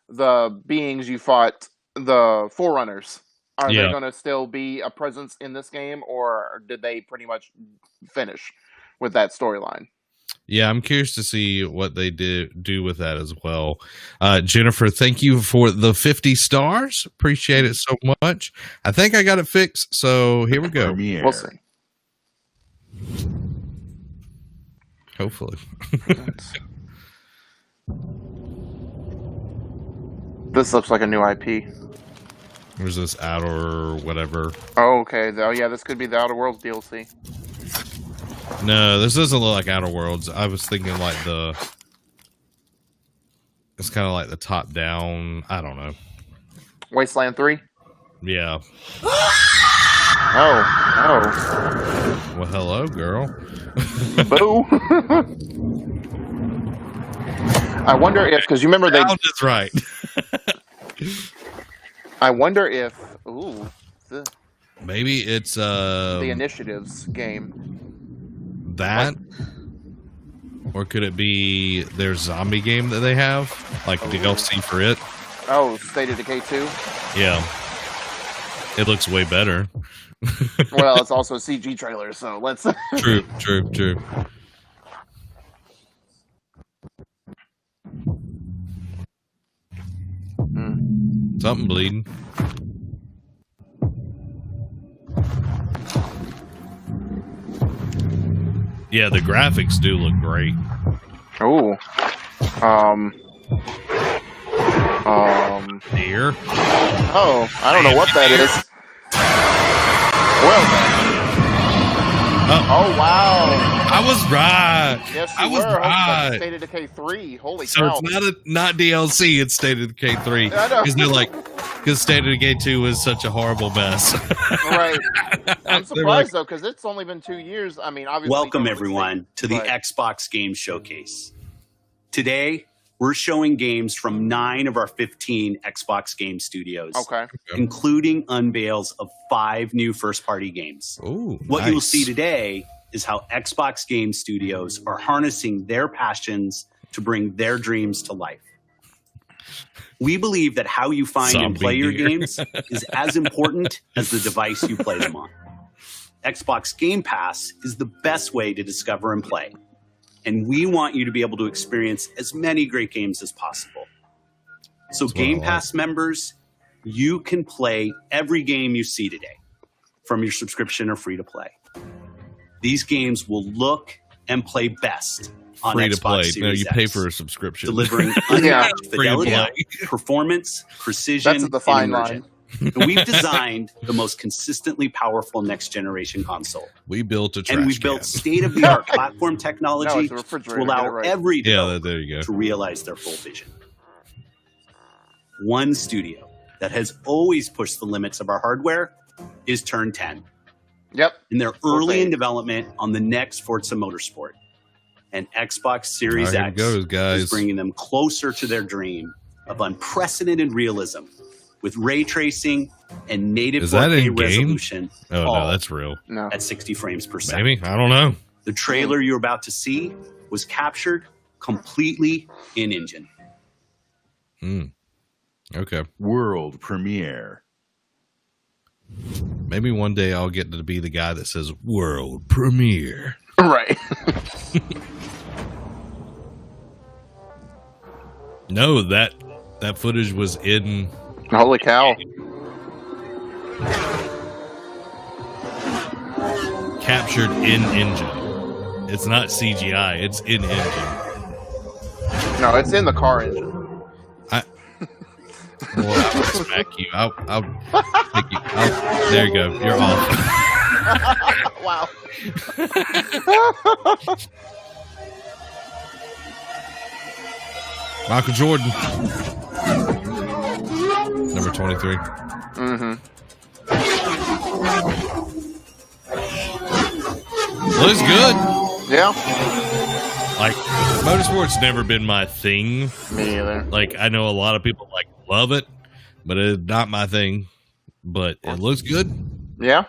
The beings you fought, the Forerunners. Are they going to still be a presence in this game, or did they pretty much finish with that storyline? Yeah, I'm curious to see what they do with that as well. Jennifer, thank you for the 50 stars. Appreciate it so much. I think I got it fixed, so here we go. Premiere. We'll see. Hopefully. This looks like a new IP. There's this outer whatever. Oh, okay. Oh, yeah, this could be the Outerworld DLC. No, this doesn't look like Outer Worlds. I was thinking like it's kind of like the top down. I don't know. Wasteland 3? Yeah. Oh. Well, hello, girl. Boo. I wonder if, because you remember they... That's right. I wonder if... Maybe it's the Initiatives game. That, or could it be their zombie game that they have, like DLC for it? Oh, State of Decay 2? Yeah, it looks way better. Well, it's also a CG trailer, so let's... True. Something bleeding. Yeah, the graphics do look great. Oh. Deer. Oh, I don't know what that is. Well then. Oh wow. I was right. Yes, I was right. State of Decay 3. Holy So cow. it's not DLC, it's State of Decay 3. I know. Because State of Decay 2 was such a horrible mess. Right. I'm surprised though, because it's only been 2 years. I mean, obviously. Welcome everyone to the Xbox Game Showcase. Today, we're showing games from 9 of our 15 Xbox game studios. Okay. Including unveils of 5 new first-party games. Ooh, what nice. you'll see today is how Xbox game studios are harnessing their passions to bring their dreams to life. We believe that how you find and play your games is as important as the device you play them on. Xbox Game Pass is the best way to discover and play. And we want you to be able to experience as many great games as possible. So Game Pass members, you can play every game you see today from your subscription or free to play. These games will look and play best on Free to Xbox play. Series No, you X, pay for a subscription. delivering unmatched Free to fidelity, play. performance, precision, That's the fine and immersion. line. And we've designed the most consistently powerful next-generation console. We built a trash And we've built state-of-the-art platform No, technology it's a to refrigerator. allow Get it right. every Yeah, developer there you go. to realize their full vision. One studio that has always pushed the limits of our hardware is Turn 10. Yep. And they're early in development on the next Forza Motorsport. And Xbox Series Here it X goes, guys. is bringing them closer to their dream of unprecedented realism with ray tracing and native Is that 4K in game? resolution. Oh, no, all that's real. No. at 60 frames per second. Maybe? I don't know. The trailer you're about to see was captured completely in engine. Okay. World premiere. Maybe one day I'll get to be the guy that says world premiere. Right. No, that footage was in. Holy cow. Captured in engine. It's not CGI. It's in engine. No, it's in the car engine. Well, I'll smack you. I'll take you. There you go. You're off. Wow. Michael Jordan. Number 23. Mm-hmm. Looks good. Yeah. Like, motorsport's never been my thing. Me either. Like, I know a lot of people like love it, but it's not my thing. But it looks good. Yeah.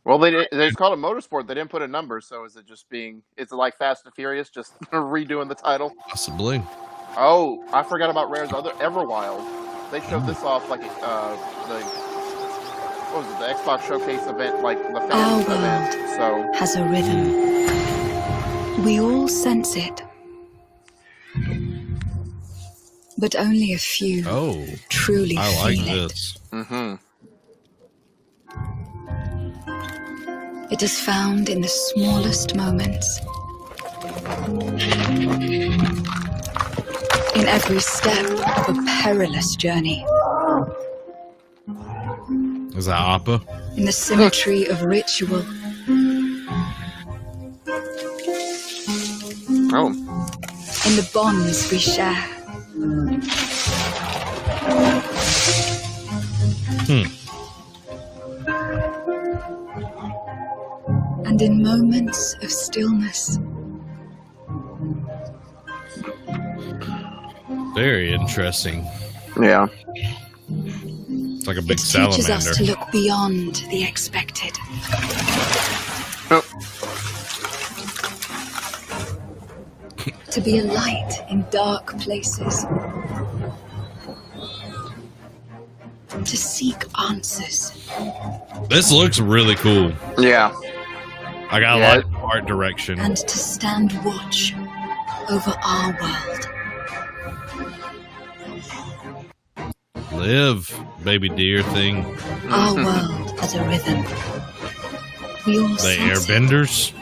Well, they called it Motorsport. They didn't put a number, so is it just being? It's like Fast and Furious, just redoing the title. Possibly. Oh, I forgot about Rare's other Everwild. They showed this off like the what was it? The Xbox Showcase event, like the fan event. So has a rhythm. We all sense it, but only a few truly I like feel it. this. Mm-hmm. It is found in the smallest moments. In every step of a perilous journey. Is that Appa? In the symmetry of ritual. Oh. In the bonds we share. And in moments of stillness. Very interesting. Yeah. It's like a big It teaches salamander. us to look beyond the expected. Oh. To be a light in dark places. To seek answers. This looks really cool. Yeah. Like, I Yeah. like the art direction. And to stand watch over our world. Live, baby deer thing. Our world has a rhythm. We all The sense it. airbenders.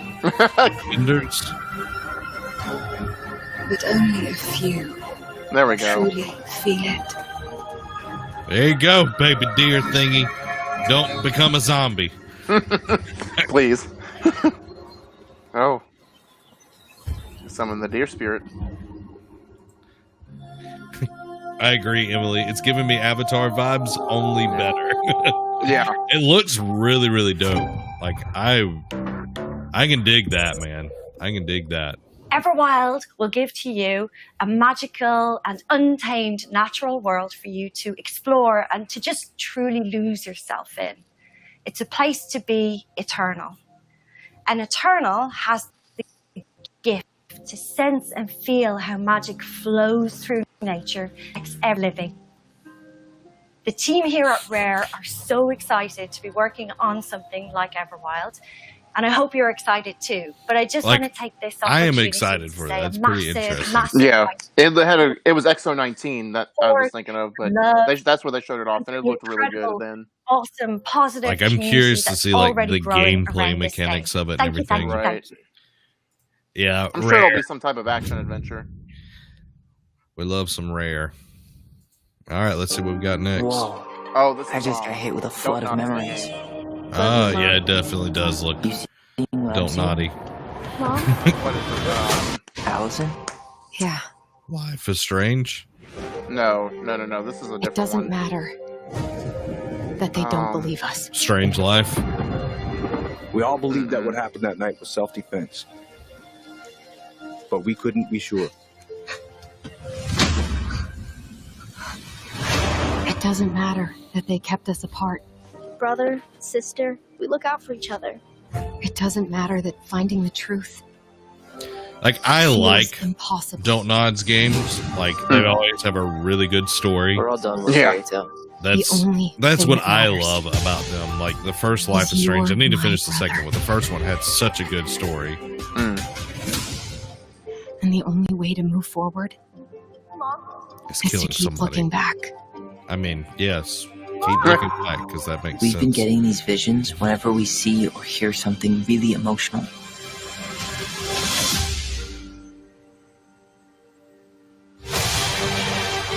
Benders. but only a few There we go. truly feel it. There you go, baby deer thingy. Don't become a zombie. Please. Oh. Summon the deer spirit. I agree, Emily. It's giving me Avatar vibes, only better. Yeah. It looks really, really dope. Like, I can dig that, man. I can dig that. Everwild will give to you a magical and untamed natural world for you to explore and to just truly lose yourself in. It's a place to be eternal. And eternal has the gift to sense and feel how magic flows through nature, makes ever living. The team here at Rare are so excited to be working on something like Everwild, and I hope you're excited too. But I just want to take this opportunity. I am excited for that. It's pretty interesting. Yeah, it was XO19 that I was thinking of, but that's where they showed it off, and it looked really good then. Awesome, positive. Like, I'm curious to see like the gameplay mechanics of it and everything. Right. Yeah, I'm sure it'll be some type of action adventure. We love some Rare. All right, let's see what we've got next. Whoa. Oh, this I just got hit with a flood of memories. Oh, yeah, it definitely does look. Don't naughty. What is it? Allison? Yeah. Life is Strange. No. This is a different It doesn't one. matter that they don't believe us. Strange Life. We all believed that what happened that night was self-defense. But we couldn't be sure. It doesn't matter that they kept us apart. Brother, sister, we look out for each other. It doesn't matter that finding the truth. Like, I like impossible. Don't Nod's games. Like, they always have a really good story. We're all done with fairy tale. That's what I love about them. Like, the first Life is Strange. I need to finish the second one. The first one had such a good story. And the only way to move forward is to killing keep somebody. looking back. I mean, yes. Keep looking back, because that makes We've sense. been getting these visions whenever we see or hear something really emotional.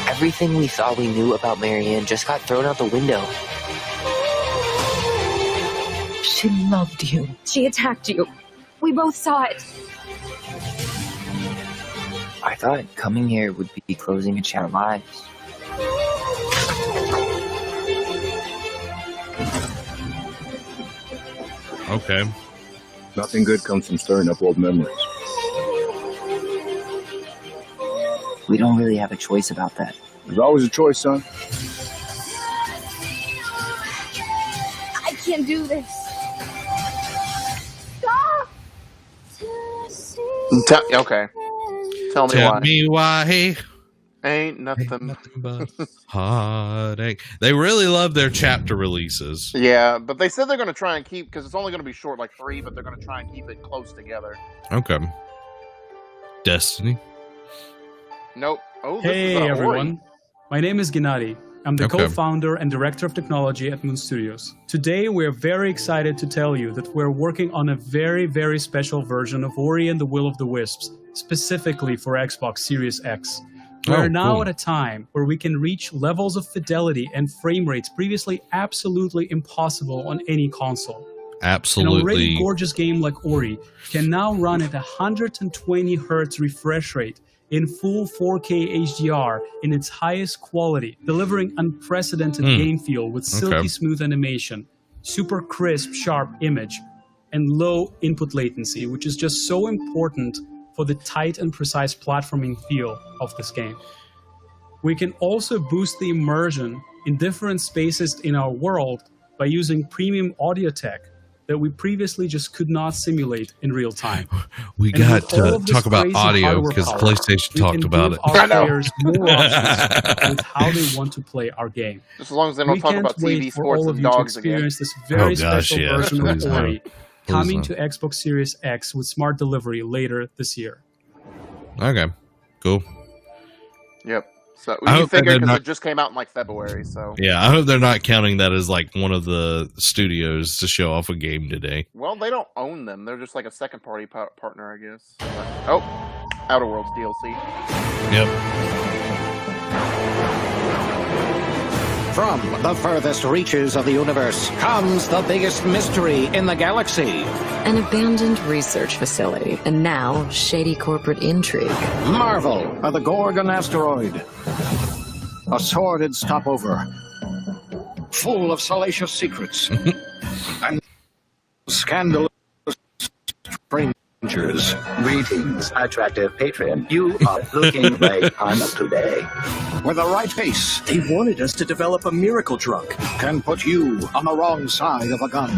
Everything we thought we knew about Marianne just got thrown out the window. She loved you. She attacked you. We both saw it. I thought coming here would be closing a chat of lives. Okay. Nothing good comes from stirring up old memories. We don't really have a choice about that. There's always a choice, son. I can't do this. Stop! Okay. Tell me why. Ain't nothing but heartache. They really love their chapter releases. Yeah, but they said they're going to try and keep, because it's only going to be short, like 3, but they're going to try and keep it close together. Okay. Destiny. Nope. Oh, this hey is everyone. Ori. My name is Gennady. I'm the Okay. co-founder and director of technology at Moon Studios. Today we're very excited to tell you that we're working on a very, very special version of Ori and the Will of the Wisps, specifically for Xbox Series X. We're now cool. at a time where we can reach levels of fidelity and frame rates previously absolutely impossible on any console. Absolutely. An already gorgeous game like Ori can now run at 120 Hz refresh rate in full 4K HDR in its highest quality, delivering unprecedented game feel with silky smooth animation, super crisp, sharp image, and low input latency, which is just so important for the tight and precise platforming feel of this game. We can also boost the immersion in different spaces in our world by using premium audio tech that we previously just could not simulate in real time. We And got with all to of this talk about crazy audio hardware because power, PlayStation we talked can about give it. our players more options with how they want to play our game. Just as long as they don't We talk can't about wait TV, for sports, all of and you to dogs again. experience this very gosh, special yeah, version please of no. Ori Please coming no. to Xbox Series X with smart delivery later this year. Okay. Cool. Yep. So I you hope that figure they're because not- it just came out in like February, so Yeah, I hope they're not counting that as like one of the studios to show off a game today. well, they don't own them. They're just like a second party partner, I guess. Oh, Outerworld DLC. Yep. From the furthest reaches of the universe comes the biggest mystery in the galaxy. An abandoned research facility, and now shady corporate intrigue. Marvel of the Gorgon asteroid. A sordid stopover, full of salacious secrets and scandalous strangers. Greetings, attractive patron. You are looking right on today. With the right pace, They wanted us to develop a miracle drug. can put you on the wrong side of a gun.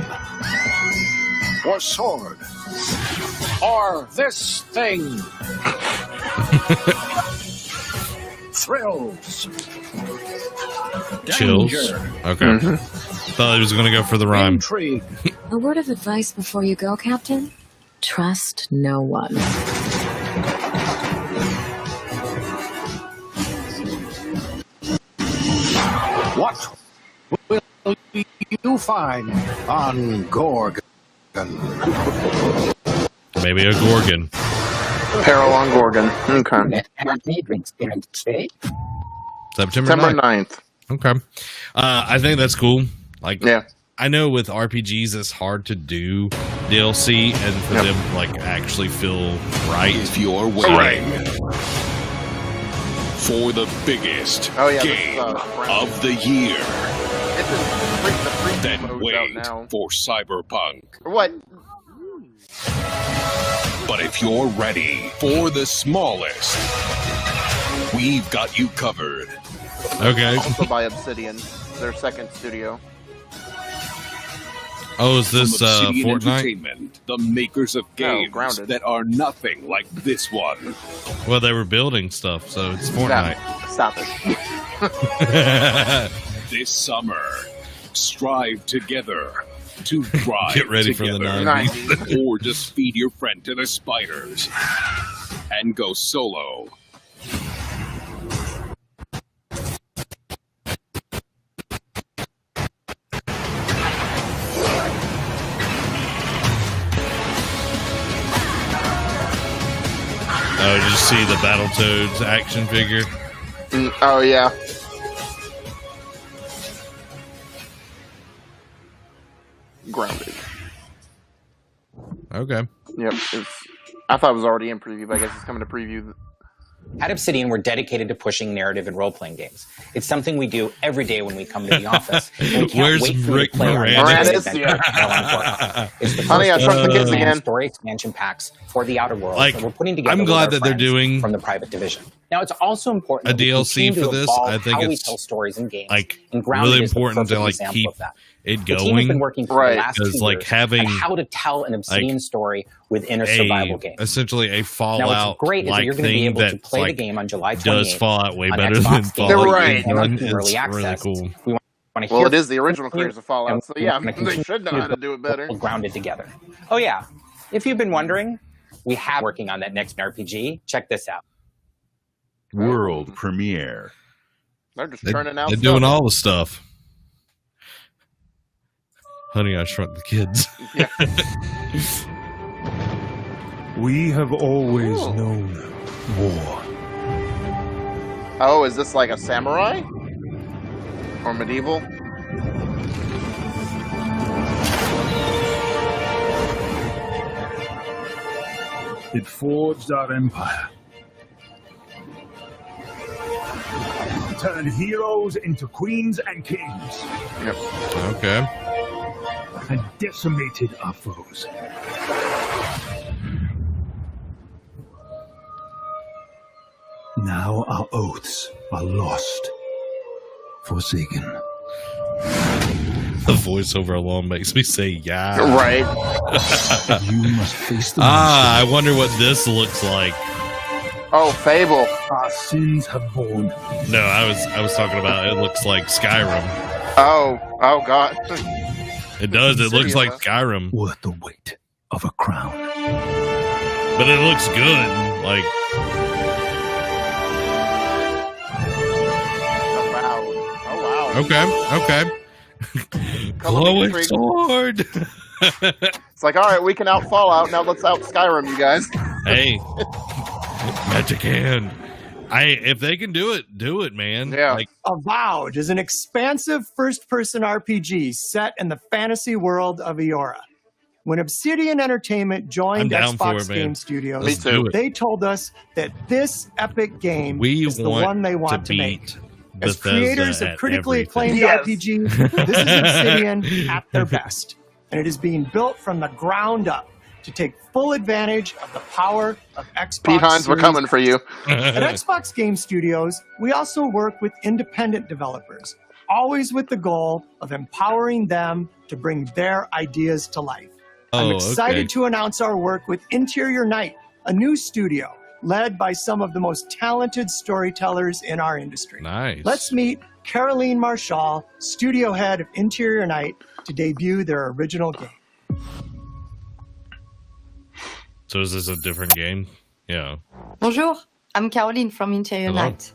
Or sword. Or this thing. Thrills. Chills. Danger. Okay. Thought he was going to go for the rhyme. Intrigue. A word of advice before you go, Captain? Trust no one. What will you find on Gorgon? Maybe a Gorgon. Peril on Gorgon. Okay. September September 9th. 9th. Okay. I think that's cool. Like, Yeah. I know with RPGs it's hard to do DLC and for them like actually feel right. If you're waiting for the biggest game of the year, then wait for Cyberpunk. What? But if you're ready for the smallest, we've got you covered. Okay. Also by Obsidian, their second studio. Oh, is this From Obsidian Fortnite? Entertainment, the makers of games Grounded. that are nothing like this one. Well, they were building stuff, so it's Fortnite. Stop it. This summer, strive together to thrive Get ready for together. the 90s. Or just feed your friend to the spiders and go solo. Oh, did you see the Battletoads action figure? Oh, yeah. Grounded. Okay. Yep. I thought it was already in preview, but I guess it's coming to preview. At Obsidian, we're dedicated to pushing narrative and role-playing games. It's something we do every day when we come to the office. And we can't Where's wait for Rick you to play our Moranis? next Yeah. adventure. It's the Honey, I first Shrunk the Kids Batman again. story expansion packs for the Outerworld Like, that we're putting together. I'm with glad our that they're friends doing from the private division. Now, it's also important a that we DLC continue for to this. evolve I think how we it's tell stories in games. like and Grounded really is the important to perfect like example keep of that. it The team has going. been working for the last 2 Because like years having on how to tell an Obsidian story within a survival game. essentially a Now, Fallout what's great is that like you're going to be thing able to that play the like game on July 28th. does Fallout way on better Xbox than Game Fallout. Right. and It's early really access. cool. We want to hear Well, it is the from original you, creators of Fallout, and so yeah, we're gonna they continue should know how to do it better. Grounded together. Oh yeah, if you've been wondering, we have working on that next RPG. Check this out. World premiere. They're just turning out They're stuff. doing all the stuff. Honey, I Shrunk the Kids. We have always known war. Oh, is this like a samurai? Or medieval? It forged our empire. Turned heroes into queens and kings. Okay. And decimated our foes. Now our oaths are lost. Forsaken. The voiceover alone makes me say yeah. Right. You must face the I wonder what this looks like. Oh, Fable. Our sins have borne. No, I was talking about it looks like Skyrim. Oh God. It does. It looks like Skyrim. Worth the weight of a crown. But it looks good. Like Oh wow. okay. Glowing sword. It's like, all right, we can out Fallout. Now let's out Skyrim, you guys. Hey. Magic Hand. If they can do it, man. Yeah. Like, Avowed is an expansive first-person RPG set in the fantasy world of Eora. When Obsidian Entertainment joined Xbox Game Studios, they told us that this epic game is the one they want to make. As creators of critically acclaimed RPGs, this is Obsidian at their best. And it is being built from the ground up to take full advantage of the power of Xbox. Pete Hines, we're coming for you. At Xbox Game Studios, we also work with independent developers, always with the goal of empowering them to bring their ideas to life. I'm excited to announce our work with Interior Night, a new studio led by some of the most talented storytellers in our industry. Nice. Let's meet Caroline Marshall, studio head of Interior Night, to debut their original game. So is this a different game? Yeah. Bonjour, I'm Caroline from Interior Night.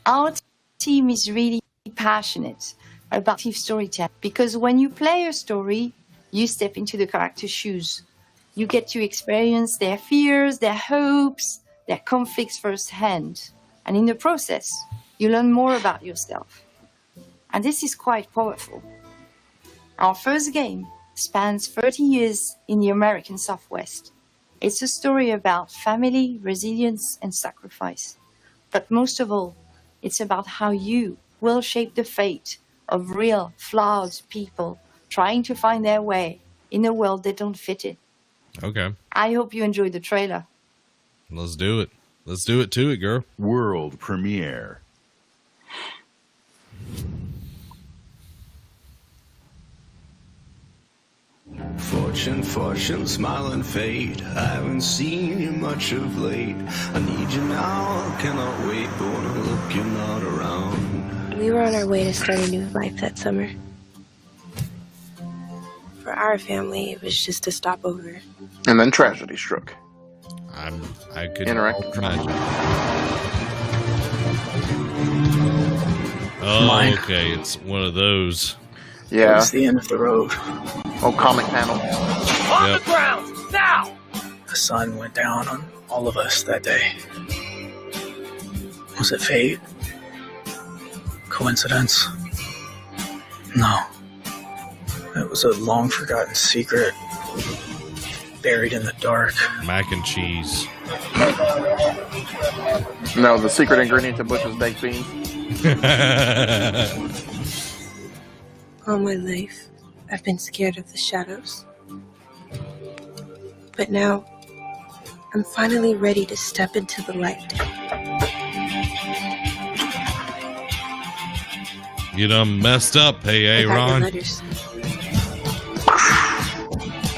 Our team is really passionate about storytelling because when you play a story, you step into the character's shoes. You get to experience their fears, their hopes, their conflicts firsthand. And in the process, you learn more about yourself. And this is quite powerful. Our first game spans 30 years in the American Southwest. It's a story about family, resilience, and sacrifice. But most of all, it's about how you will shape the fate of real, flawed people trying to find their way in a world they don't fit in. Okay. I hope you enjoyed the trailer. Let's do it. Let's do it to it, girl. World premiere. Fortune, smile and fade. I haven't seen you much of late. I need you now, I cannot wait. But when I look, you're not around. We were on our way to start a new life that summer. For our family, it was just a stopover. And then tragedy struck. I could Interactive imagine. Oh, okay. It's one of those. Yeah. It's the end of the road. Oh, comic panel. On the ground, now! The sun went down on all of us that day. Was it fate? Coincidence? No. It was a long-forgotten secret, buried in the dark. Mac and cheese. No, the secret ingredient to Bush's baked beans. All my life, I've been scared of the shadows. But now, I'm finally ready to step into the light. You done messed up, hey, Aaron.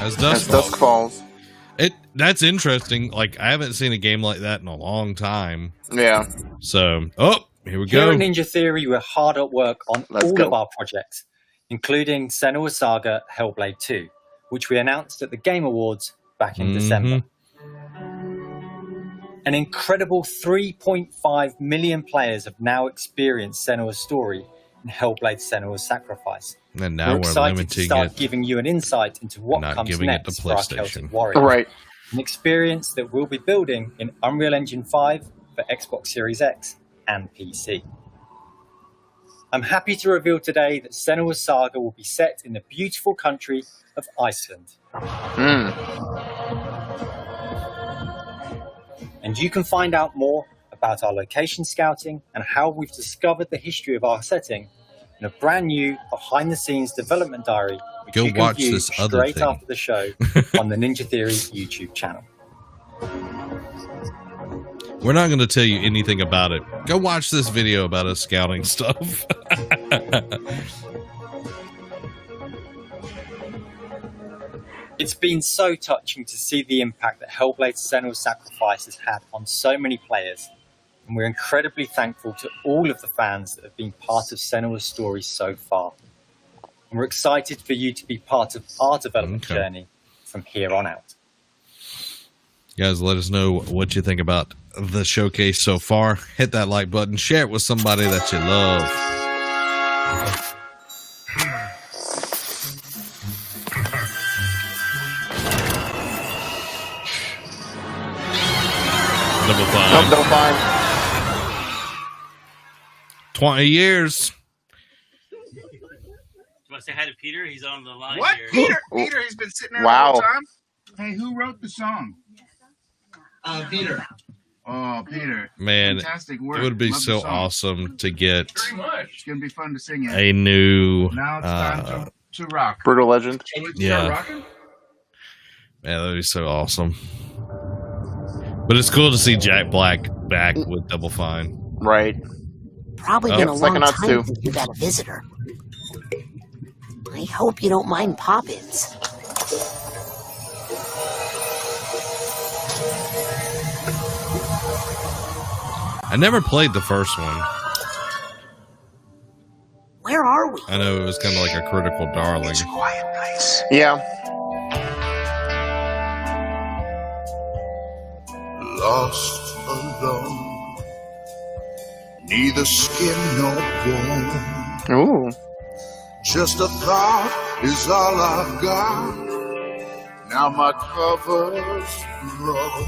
As dusk falls. That's interesting. Like, I haven't seen a game like that in a long time. Yeah. So, here we Here go. at Ninja Theory, we're hard at work on all of our projects, including Senua's Saga Hellblade 2, which we announced at the Game Awards back in December. An incredible 3.5 million players have now experienced Senua's story in Hellblade Senua's Sacrifice. And now we're excited to limiting start it. giving you an insight into what Not comes giving it next to for our PlayStation. Celtic Warrior. Right. An experience that we'll be building in Unreal Engine 5 for Xbox Series X and PC. I'm happy to reveal today that Senua's Saga will be set in the beautiful country of Iceland. And you can find out more about our location scouting and how we've discovered the history of our setting in a brand new behind-the-scenes development diary, which Go you can watch view this other straight thing. after the show on the Ninja Theory YouTube channel. We're not going to tell you anything about it. Go watch this video about us scouting stuff. It's been so touching to see the impact that Hellblade Senua's Sacrifice has had on so many players, and we're incredibly thankful to all of the fans that have been part of Senua's story so far. And we're excited for you to be part of our development journey from here on out. Guys, let us know what you think about the showcase so far. Hit that like button. Share it with somebody that you love. Double Fine. Double Fine. 20 years. You want to say hi to Peter? He's on the line What? here. Peter, he's been sitting there Wow. the whole time? Hey, who wrote the song? Peter. Oh, Peter. Man, fantastic work. it would be Love the so song. awesome to get Pretty much. It's going to be fun to sing it. a new Now it's time to rock. Brutal Legend. yeah. Rocking? Man, that'd be so awesome. But it's cool to see Jack Black back with Double Fine. Right. Probably been a long Psychonauts time 2. since you got a visitor. I hope you don't mind pop-ins. I never played the first one. Where are we? I know it was kind of like a critical darling. Quiet nights. Yeah. Lost alone, neither skin nor bone. Ooh. Just a thought is all I've got. Now my cover's low.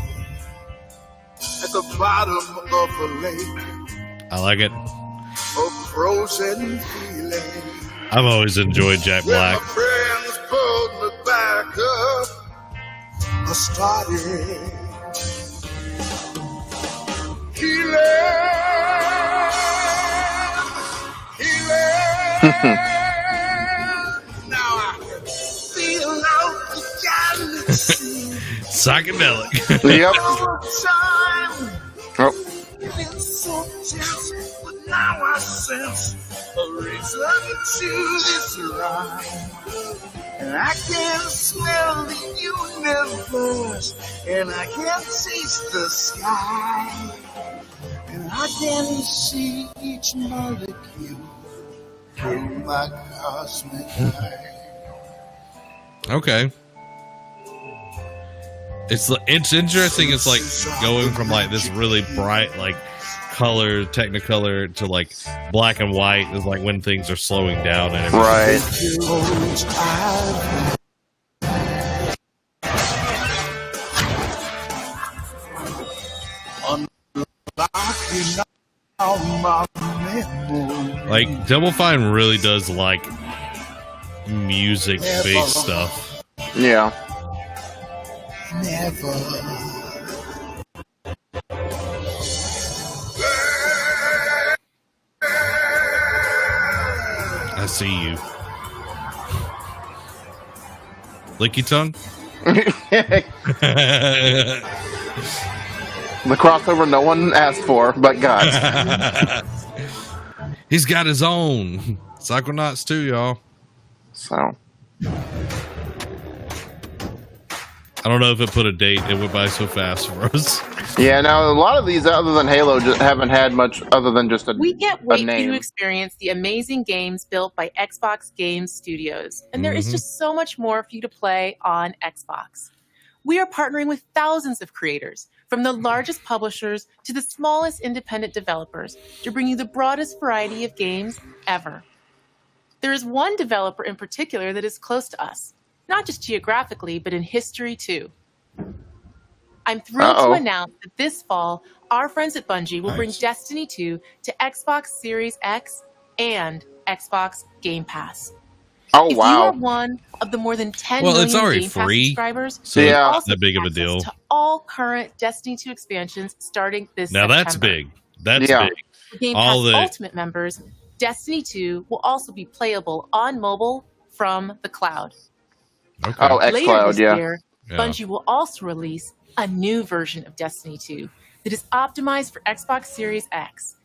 At the bottom of a lake, I like it. a frozen feeling. I've always enjoyed Jack Black. My friends pulled me back up. I started healing. Now I can feel out the galaxy. Psychedelic. Yep. Oh. Been so tense, but now I sense a reason to this rhyme. And I can smell the universe, and I can taste the sky, and I can see each molecule through my cosmic eye. Okay. It's interesting. It's like going from like this really bright like color Technicolor to like black and white is like when things are slowing down and everything. Right. Like Double Fine really does like music based stuff. Yeah. Never. I see you. Licky tongue? The crossover no one asked for, but God. He's got his own. Psychonauts 2, y'all. So. I don't know if it put a date. It went by so fast for us. Yeah, now a lot of these, other than Halo, just haven't had much other than just a We can't wait for name. you to experience the amazing games built by Xbox Game Studios. And there is just so much more for you to play on Xbox. We are partnering with thousands of creators, from the largest publishers to the smallest independent developers, to bring you the broadest variety of games ever. There is one developer in particular that is close to us, not just geographically, but in history too. I'm thrilled to announce that this fall, our friends at Bungie will bring Destiny 2 to Xbox Series X and Xbox Game Pass. Oh, if wow. you are one of the more than 10 million it's already Game Pass free, subscribers, so you it's will not also that big of a have deal. access to all current Destiny 2 expansions starting this Now September. that's big. That's Yeah. big. For Game All Pass the Ultimate members, Destiny 2 will also be playable on mobile from the cloud. okay. Oh, Later xCloud, this yeah. year, Yeah. Bungie will also release a new version of Destiny 2 that is optimized for Xbox Series X.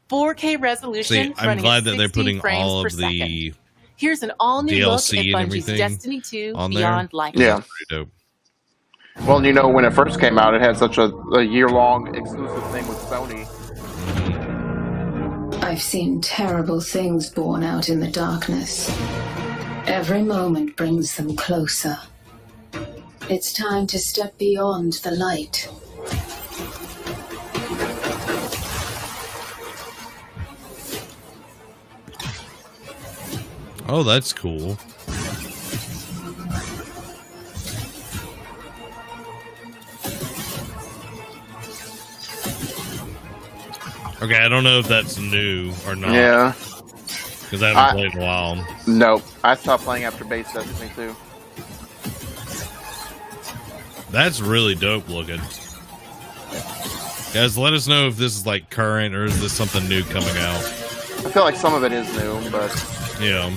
4K resolution. See, I'm running glad at that they're 60 putting frames all per of the second. Here's an all-new look at DLC and Bungie's everything Destiny 2 on there. Beyond Light. Yeah. Pretty dope. Well, you know, when it first came out, it had such a year-long exclusive thing with Sony. I've seen terrible things born out in the darkness. Every moment brings them closer. It's time to step beyond the light. Oh, that's cool. Okay, I don't know if that's new or not. Yeah. Because I haven't played in a while. Nope. I stopped playing after base Destiny 2. That's really dope looking. Guys, let us know if this is like current or is this something new coming out. I feel like some of it is new, but... Yeah.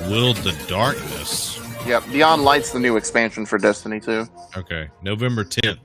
Will the Darkness. Yep, Beyond Light's the new expansion for Destiny 2. Okay, November 10th.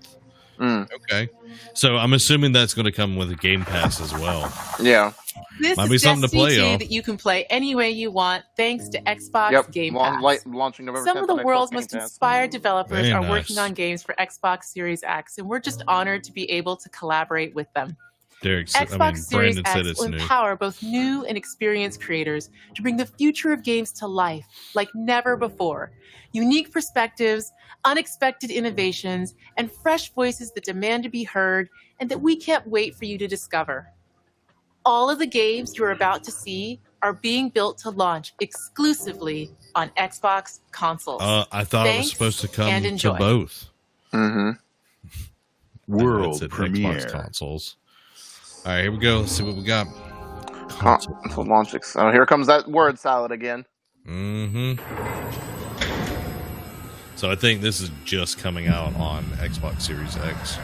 Okay. So I'm assuming that's going to come with a Game Pass as well. Yeah. This Might be is something to Destiny play, 2 y'all. that you can play any way you want thanks to Xbox Game Pass. Launching November Some 10th of the on Xbox world's Game most Pass. inspired developers Very are nice. working on games for Xbox Series X, and we're just honored to be able to collaborate with them. Xbox Series Brandon said X it's will new. empower both new and experienced creators to bring the future of games to life like never before. Unique perspectives, unexpected innovations, and fresh voices that demand to be heard and that we can't wait for you to discover. All of the games you're about to see are being built to launch exclusively on Xbox consoles. I thought it was Thanks, supposed to come and to enjoy. both. Mm-hmm. World Xbox premiere. consoles. All right, here we go. Let's see what we got. Console launch. Oh, here comes that word salad again. Mm-hmm. So I think this is just coming out on Xbox Series X.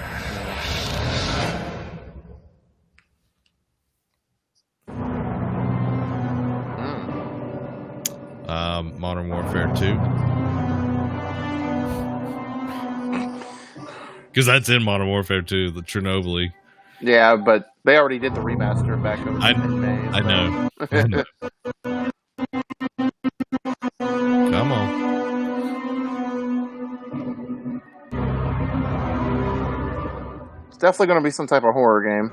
Modern Warfare 2. Because that's in Modern Warfare 2, the Chernobyl. Yeah, but they already did the remaster back in May. I know. I know. Come on. It's definitely going to be some type of horror game.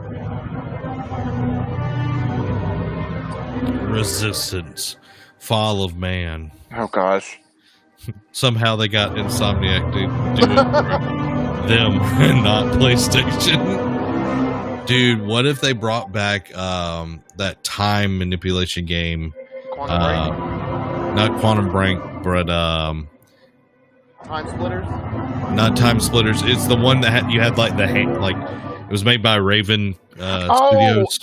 Resistance. Fall of Man. Oh, gosh. Somehow they got Insomniac to do it for them and not PlayStation. Dude, what if they brought back that time manipulation game? Not Quantum Break, but Time Splitters? not Time Splitters. It's the one that you had like the like it was made by Raven Studios.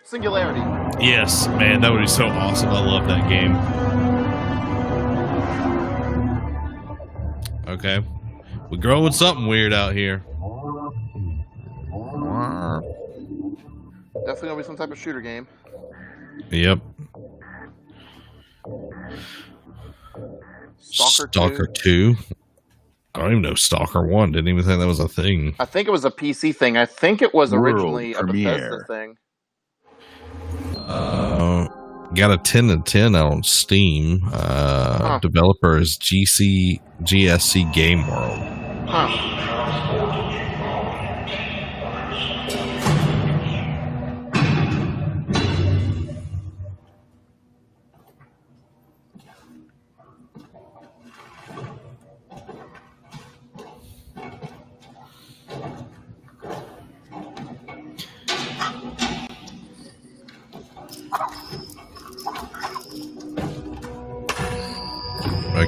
Singularity. Yes, man, that would be so awesome. I love that game. Okay. We're growing something weird out here. Definitely gonna be some type of shooter game. Yep. Stalker 2. I don't even know Stalker 1. Didn't even think that was a thing. I think it was a PC thing. I think it was originally a premiere. Bethesda thing. Got a 10 to 10 on Steam. Developer is GSC Game World.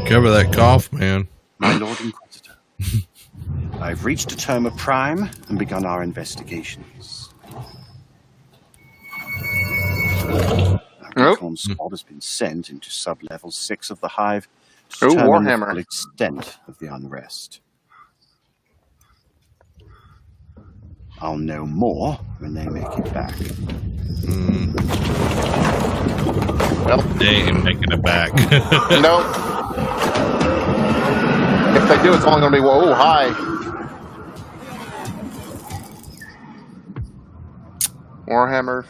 Cover that cough, man. My Lord Inquisitor, I've reached a term of prime and begun our investigations. A recon squad has been sent into sub-level 6 of the Hive to determine the full extent of the unrest. I'll know more when they make it back. Well, they ain't making it back. Nope. If they do, it's only going to be, whoa, hi. Warhammer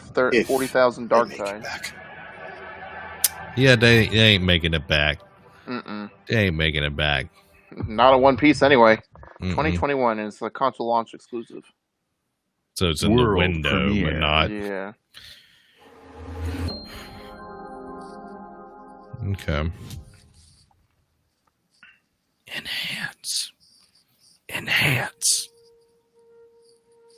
40,000 Dark Side. Yeah, they ain't making it back. Mm-mm. They ain't making it back. Not a One Piece anyway. 2021 is the console launch exclusive. So it's in the window, premiere. but not. Yeah. Okay. Enhance.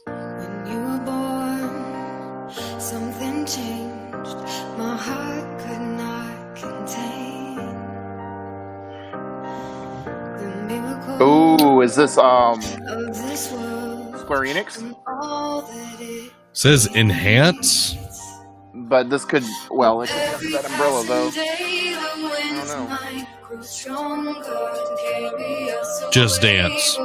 When you were born, something changed. My heart could not contain the miracle Ooh, is this of this world. Square Enix? Says enhance. But this could, well, it could have that umbrella though. I don't know. Just Dance.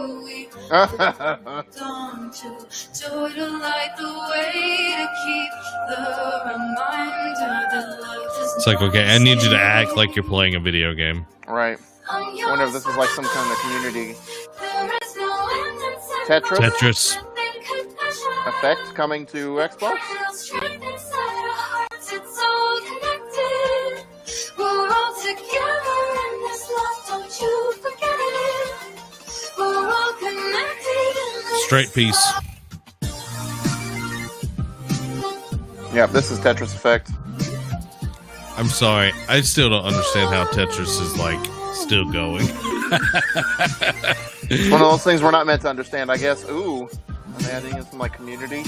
It's like, okay, I need you to act like you're playing a video game. Right. I wonder if this is like some kind of community. Tetris effect coming to Xbox. Straight piece. Yeah, this is Tetris effect. I'm sorry, I still don't understand how Tetris is like still going. It's one of those things we're not meant to understand, I guess. Ooh, are they adding in some like community?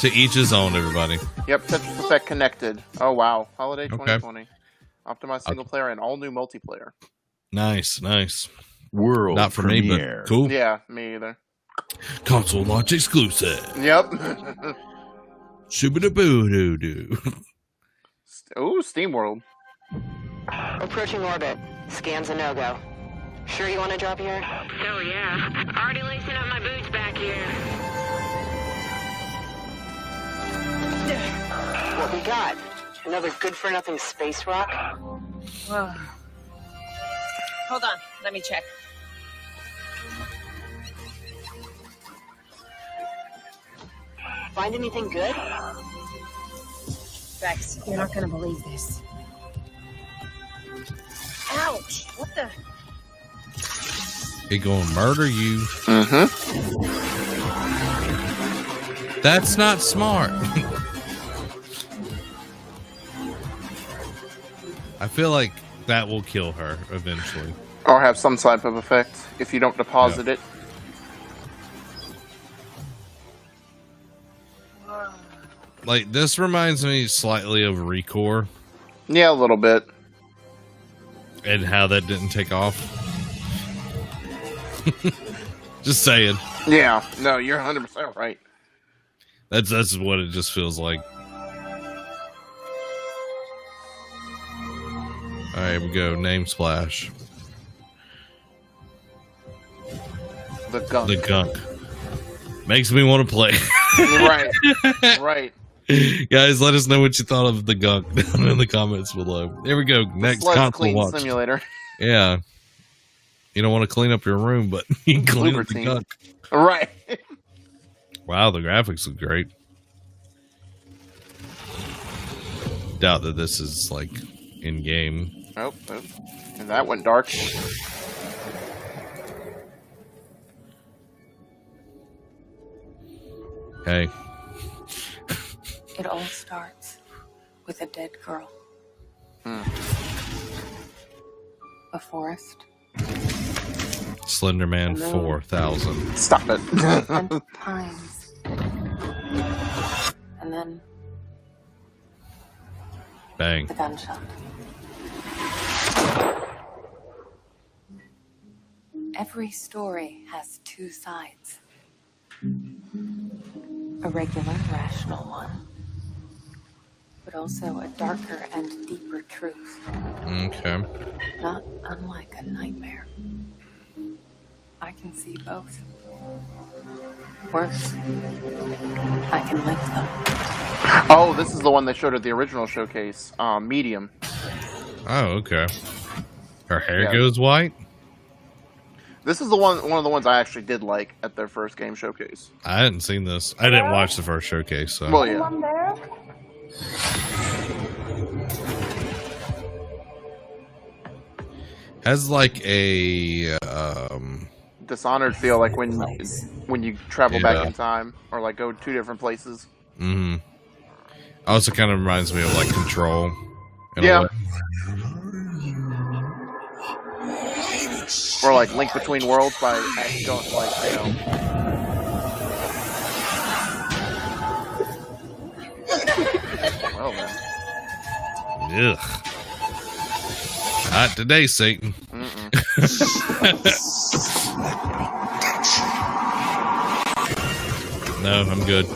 To each his own, everybody. Yep, Tetris effect connected. Oh wow, holiday 2020. Optimized single player and all new multiplayer. Nice, nice. World not for premiere. me, but cool. Yeah, me either. Console launch exclusive. Yep. Shoo-ba-da-boo-doo-doo. Ooh, SteamWorld. Approaching orbit. Scans a no-go. Sure you want to drop here? Oh yeah. Already lacing up my boots back here. What we got? Another good-for-nothing space rock? Whoa. Hold on. Let me check. Find anything good? Bex, you're not gonna believe this. Ouch! What the? He gonna murder you. Mm-hmm. That's not smart. I feel like that will kill her eventually. Or have some type of effect if you don't deposit it. Like, this reminds me slightly of Recore. Yeah, a little bit. And how that didn't take off. Just saying. Yeah, no, you're 100% right. That's what it just feels like. Alright, here we go. Name splash. The gunk. The gunk. Makes me want to play. Right. Right. Guys, let us know what you thought of the gunk down in the comments below. There we go. Next console watch. Simulator. Yeah. You don't want to clean up your room, but you can clean up the gunk. Right. Wow, the graphics look great. Doubt that this is like in game. Oh, and that went dark. Hey. It all starts with a dead girl. A forest. Slenderman 4000. Stop it. And pines. And then Bang. the gunshot. Every story has two sides. A regular, rational one, but also a darker and deeper truth. Okay. Not unlike a nightmare. I can see both. Worse, I can link them. Oh, this is the one they showed at the original showcase. Medium. Oh, okay. Her hair Yeah. goes white? This is the one of the ones I actually did like at their first game showcase. I hadn't seen this. I didn't watch the first showcase, so. Well, yeah. Has like a Dishonored feel like when you travel Yeah. back in time or like go two different places. Mm-hmm. Also kind of reminds me of like Control. in a Yeah. way. Or like Link Between Worlds by going like, you know. Well then. Ugh. Not today, Satan. No, I'm good.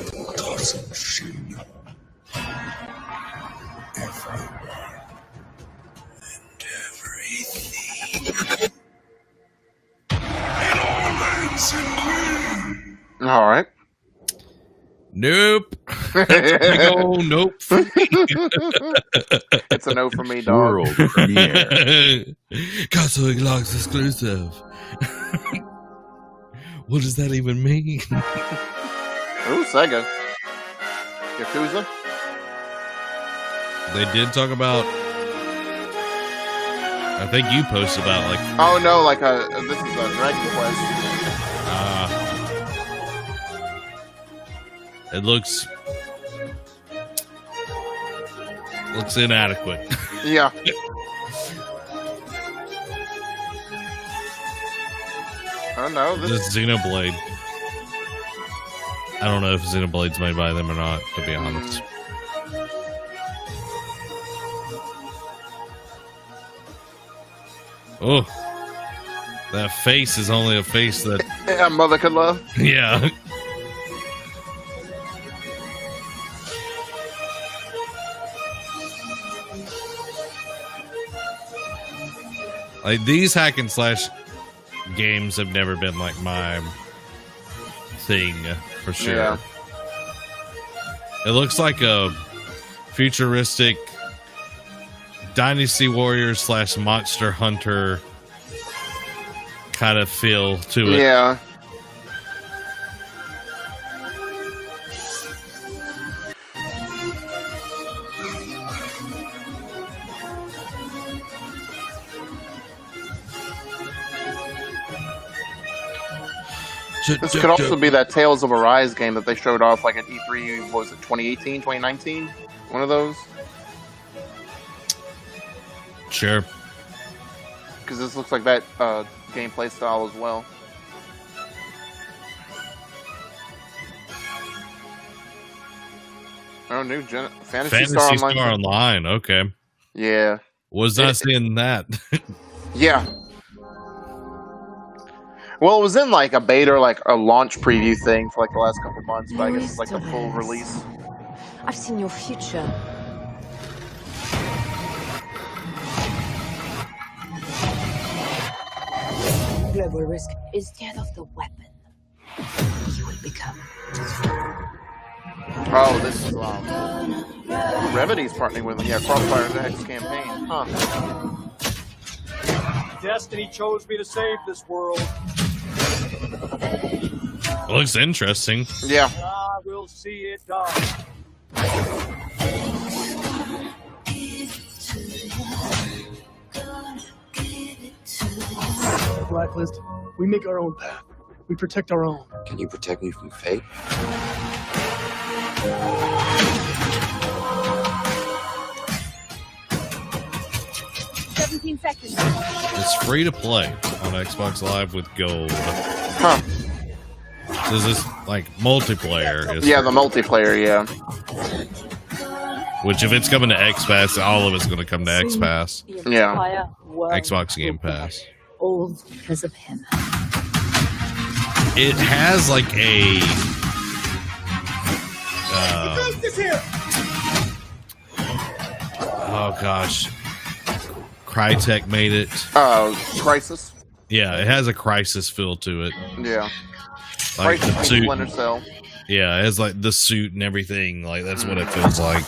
All right. Nope. Big old nope. It's a no for me, dog. World premiere. Console Xbox exclusive. What does that even mean? Ooh, Sega. Yakuza. They did talk about. I think you posted about like. Oh no! Like this is a Dragon Quest. It looks inadequate. Yeah. Oh no! This Xenoblade. I don't know if Xenoblade's made by them or not, to be honest. Oh, that face is only a face that a mother could love. Yeah. Like these hack and slash games have never been like my thing for sure. Yeah. It looks like a futuristic Dynasty Warriors / Monster Hunter kind of feel to it. Yeah. This could also be that Tales of Arise game that they showed off like at E3, what was it, 2018, 2019? One of those? Sure. Because this looks like that gameplay style as well. Oh, new Fantasy Star Online. Okay. Yeah. Was not seeing that. Yeah. Well, it was in like a beta or like a launch preview thing for like the last couple of months, but I guess it's like the full release. I've seen your future. Global risk instead of the weapon you will become. Oh, this is Remedy's partnering with them. Yeah, Crossfire's next campaign. Huh. Destiny chose me to save this world. It looks interesting. Yeah. I will see it done. Blacklist. We make our own path. We protect our own. Can you protect me from fate? 17 seconds. It's free to play on Xbox Live with Gold. Huh. So is this like multiplayer? Yeah, the multiplayer, yeah. Which if it's coming to X Pass, all of it's going to come to X Pass. Yeah. Xbox Game Pass. All because of him. It has like a oh gosh, Crytek made it. Crisis. Yeah, it has a Crisis feel to it. Yeah. Like the suit. Splinter Cell. Yeah, it has like the suit and everything. Like that's what it feels like.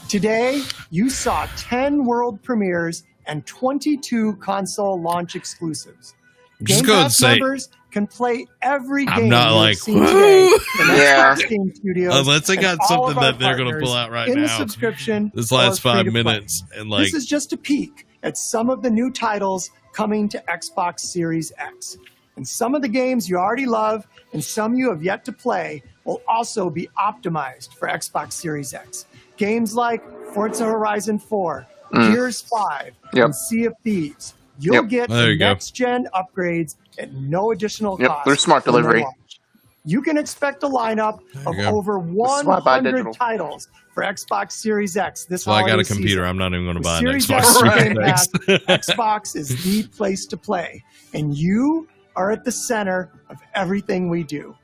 Today, you saw 10 world premieres and 22 console launch exclusives. Just Game go and Pass say, members can play every game I'm not like, seen today from yeah. Xbox Game Studios. Unless they got and all something of our that they're going to partners pull out right in the now. subscription This last or 5 free-to-play. minutes, and like This is just a peek at some of the new titles coming to Xbox Series X. And some of the games you already love and some you have yet to play will also be optimized for Xbox Series X. Games like Forza Horizon 4, Gears 5, and Sea of Thieves. You'll get the next-gen upgrades at no additional cost. They're smart when they delivery. launch. You can expect a lineup of go. over This is why I buy 100 digital. titles for Xbox Series X this so I got a holiday computer. season. I'm not even going to With buy an Series Xbox X and Series Game X. Pass, Xbox is the place to play, and you are at the center of everything we do.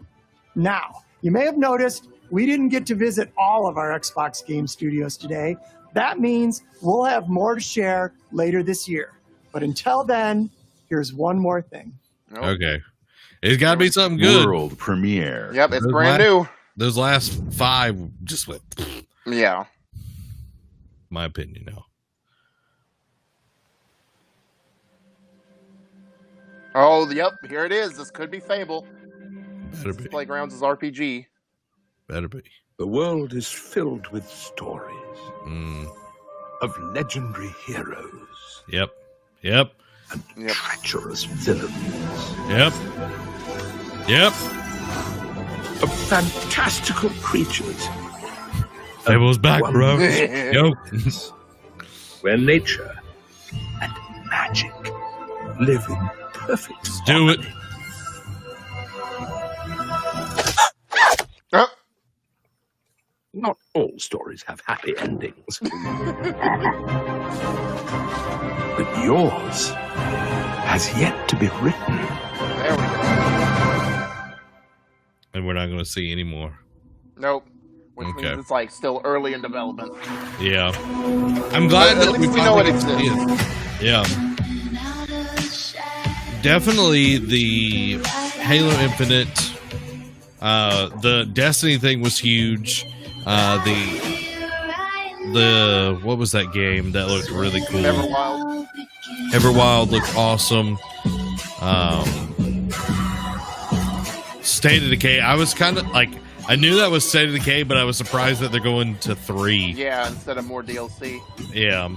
Now, You may have noticed we didn't get to visit all of our Xbox Game Studios today. That means we'll have more to share later this year. But until then, here's one more thing. Okay. It's got to be something good. World premiere. Yep, it's brand new. Those last 5 just went. Yeah. My opinion now. Oh, yep. Here it is. This could be Fable. Better be. Playgrounds is RPG. Better be. The world is filled with stories of legendary heroes. Yep. Yep. And treacherous villains. Yep. Yep. Of fantastical creatures. Fable's back, bro. Yo. Where nature and magic live in perfect Do it. Not all stories have happy endings. But yours has yet to be written. There we go. And we're not going to see any more. Nope. Which means it's like still early in development. Yeah. I'm glad that at least we know it exists. Yeah. Definitely the Halo Infinite, the Destiny thing was huge. The what was that game that looked really cool? Everwild looked awesome. State of Decay. I was kind of like, I knew that was State of Decay, but I was surprised that they're going to 3. Yeah, instead of more DLC. Yeah.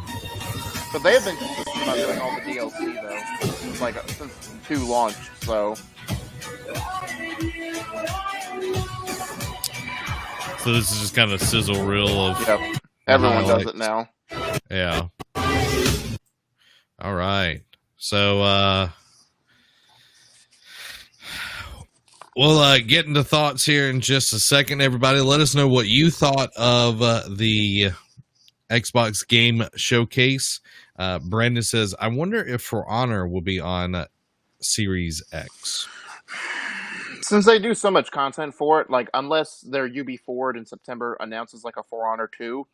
But they have been consistent about doing all the DLC though. It's like since 2 launched, so. So this is just kind of sizzle reel of. Yep. Everyone does it now. Yeah. All right. So we'll get into thoughts here in just a second. Everybody, let us know what you thought of the Xbox Game Showcase. Brandon says, I wonder if For Honor will be on Series X. Since they do so much content for it, like unless their UB Forward in September announces like a For Honor 2,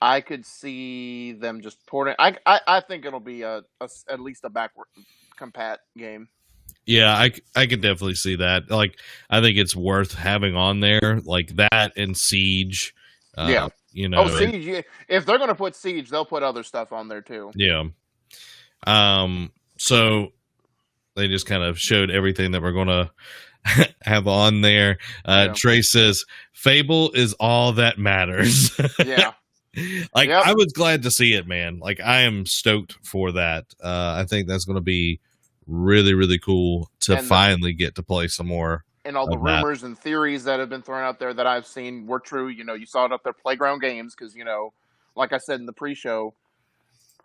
I could see them just porting. I think it'll be at least a backward compat game. Yeah, I could definitely see that. Like, I think it's worth having on there, like that and Siege. Yeah. You know, Siege. If they're going to put Siege, they'll put other stuff on there too. Yeah. So they just kind of showed everything that we're going to have on there. Trey says, Fable is all that matters. Yeah. Like, I was glad to see it, man. Like, I am stoked for that. I think that's going to be really, really cool to finally get to play some more. And all the rumors and theories that have been thrown out there that I've seen were true. You know, you saw it up there, Playground Games, because, you know, like I said in the pre-show,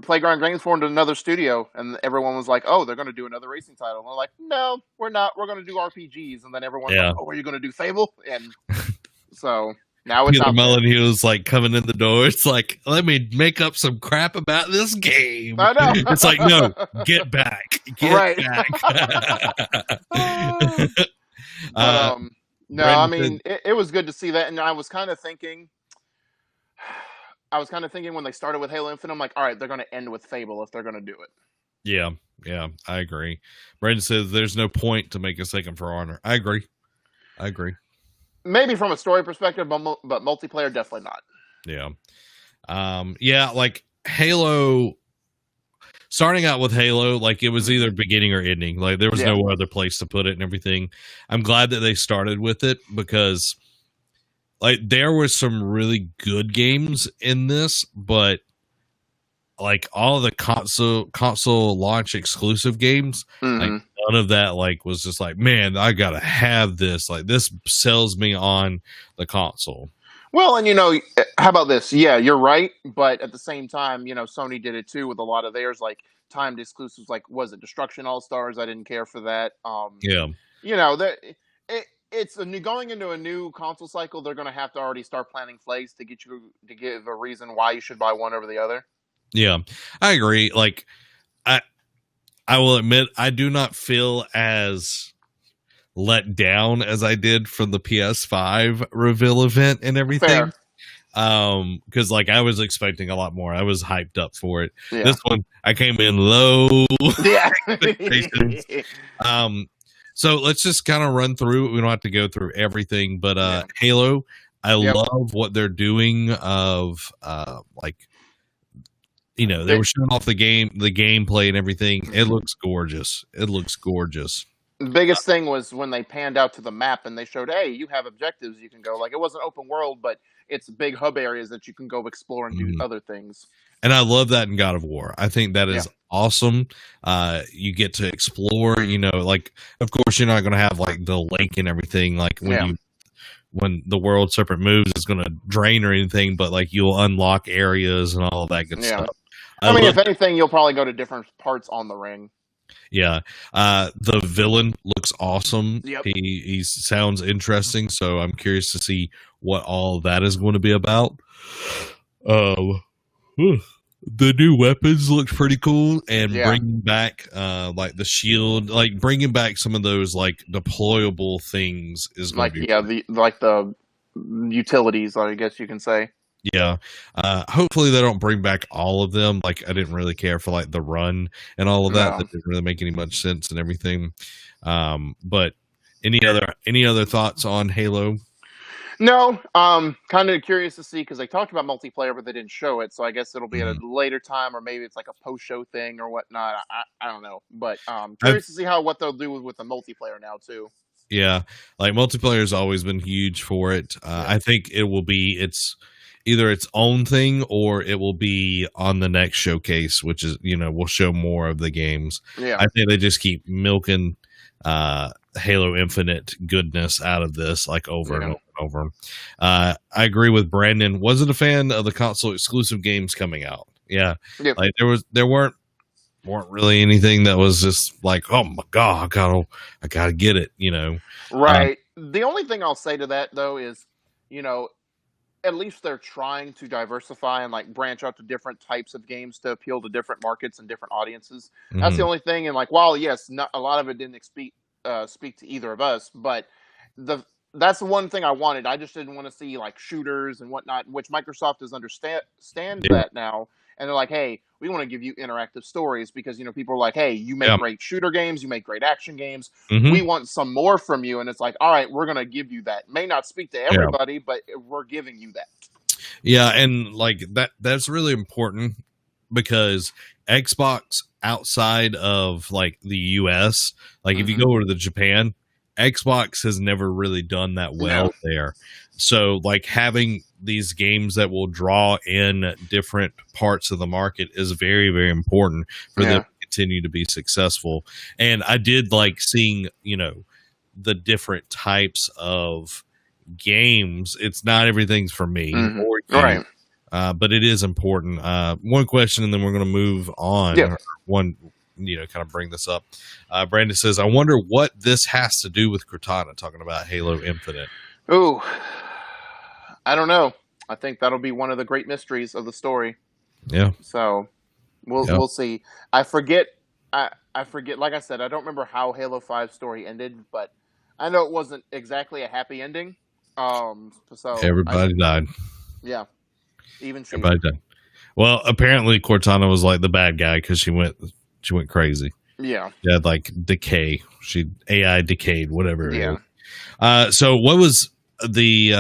Playground Games formed another studio, and everyone was like, oh, they're going to do another racing title. And we're like, no, we're not. We're going to do RPGs. And then everyone's like, oh, are you going to do Fable? And so now it's Peter Molyneux was like coming in the door. It's like, let me make up some crap about this game. I know. It's like, no, get back. Get back. No, I mean, it was good to see that. And I was kind of thinking when they started with Halo Infinite, I'm like, all right, they're going to end with Fable if they're going to do it. Yeah, I agree. Brandon says there's no point to make a second For Honor. I agree. Maybe from a story perspective, but multiplayer, definitely not. Yeah. Like Halo, starting out with Halo, like it was either beginning or ending. Like there was no other place to put it and everything. I'm glad that they started with it because like there were some really good games in this, but like all of the console launch exclusive games, like none of that like was just like, man, I gotta have this. Like this sells me on the console. Well, and you know, how about this? Yeah, you're right, but at the same time, you know, Sony did it too with a lot of theirs, like timed exclusives. Like, was it Destruction All Stars? I didn't care for that. You know that it's going into a new console cycle. They're going to have to already start planning plays to give a reason why you should buy one over the other. Yeah, I agree. Like, I will admit, I do not feel as let down as I did from the PS5 reveal event and everything. Fair. Because like I was expecting a lot more. I was hyped up for it. Yeah. This one I came in low. Yeah. So let's just kind of run through it. We don't have to go through everything, but Halo, I love what they're doing of like, you know, they were showing off the gameplay and everything. It looks gorgeous. The biggest thing was when they panned out to the map and they showed, hey, you have objectives you can go. Like, it wasn't open world, but it's big hub areas that you can go explore and do other things. And I love that in God of War. I think that is awesome. You get to explore, you know, like, of course, you're not going to have like the lake and everything. Like when the world serpent moves, it's going to drain or anything, but like you'll unlock areas and all of that good stuff. I mean, if anything, you'll probably go to different parts on the ring. Yeah. The villain looks awesome. Yep. He sounds interesting, so I'm curious to see what all of that is going to be about. The new weapons look pretty cool, and bringing back like the shield, like bringing back some of those like deployable things is going to be the utilities, I guess you can say. Yeah. Hopefully they don't bring back all of them. Like I didn't really care for like the run and all of that. That didn't really make any much sense and everything. But any other thoughts on Halo? No. Kind of curious to see because they talked about multiplayer, but they didn't show it. So I guess it'll be at a later time, or maybe it's like a post-show thing or whatnot. I don't know, but curious to see what they'll do with the multiplayer now too. Yeah, like multiplayer has always been huge for it. I think it will be either its own thing or it will be on the next showcase, which is, you know, we'll show more of the games. Yeah. I think they just keep milking Halo Infinite goodness out of this, like over and over. I agree with Brandon. Wasn't a fan of the console exclusive games coming out. Yeah. Like there weren't really anything that was just like, oh my God, I gotta get it, you know. Right. The only thing I'll say to that though is, you know, at least they're trying to diversify and like branch out to different types of games to appeal to different markets and different audiences. That's the only thing. And like, while yes, not a lot of it didn't speak to either of us, but that's the one thing I wanted. I just didn't want to see like shooters and whatnot, which Microsoft is understand that now. And they're like, hey, we want to give you interactive stories because, you know, people are like, hey, you make great shooter games, you make great action games. We want some more from you. And it's like, all right, we're going to give you that. May not speak to everybody, but we're giving you that. Yeah. And like that's really important because Xbox outside of like the US, like if you go over to Japan, Xbox has never really done that well there. So like having these games that will draw in different parts of the market is very, very important for them to continue to be successful. And I did like seeing, you know, the different types of games. It's not everything's for me. Right. But it is important. One question and then we're going to move on. Yeah. One, you know, kind of bring this up. Brandon says, I wonder what this has to do with Cortana, talking about Halo Infinite. Ooh, I don't know. I think that'll be one of the great mysteries of the story. Yeah. So we'll see. I forget. Like I said, I don't remember how Halo 5 story ended, but I know it wasn't exactly a happy ending. So everybody died. Yeah. Even she. Everybody died. Well, apparently Cortana was like the bad guy because she went crazy. Yeah. She had like decay. She AI decayed, whatever. Yeah. So what was the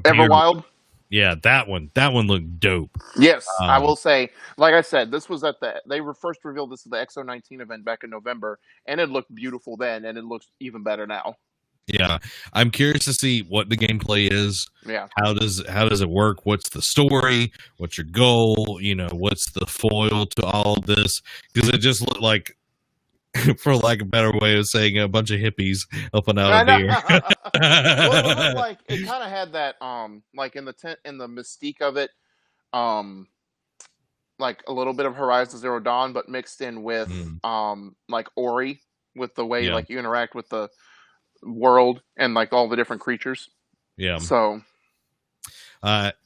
Everwild? Yeah, that one looked dope. Yes, I will say, like I said, this was they were first revealed this at the XO19 event back in November, and it looked beautiful then, and it looks even better now. Yeah, I'm curious to see what the gameplay is. Yeah, how does it work? What's the story? What's your goal? You know, what's the foil to all of this? Because it just looked like, for lack of a better way of saying, a bunch of hippies helping out a deer. Well, it kind of had that, like in the mystique of it, like a little bit of Horizon Zero Dawn, but mixed in with, like Ori, with the way like you interact with the world and like all the different creatures. Yeah. So,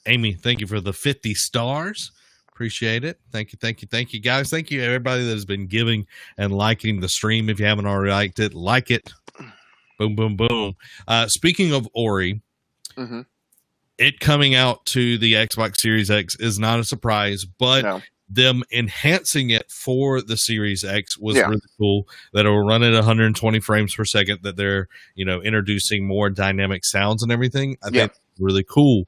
Amy, thank you for the 50 stars. Appreciate it. Thank you, guys. Thank you, everybody that has been giving and liking the stream. If you haven't already liked it, like it. Boom, boom, boom. Speaking of Ori, it coming out to the Xbox Series X is not a surprise, but them enhancing it for the Series X was really cool. That it will run at 120 frames per second. That they're introducing more dynamic sounds and everything. I think it's really cool.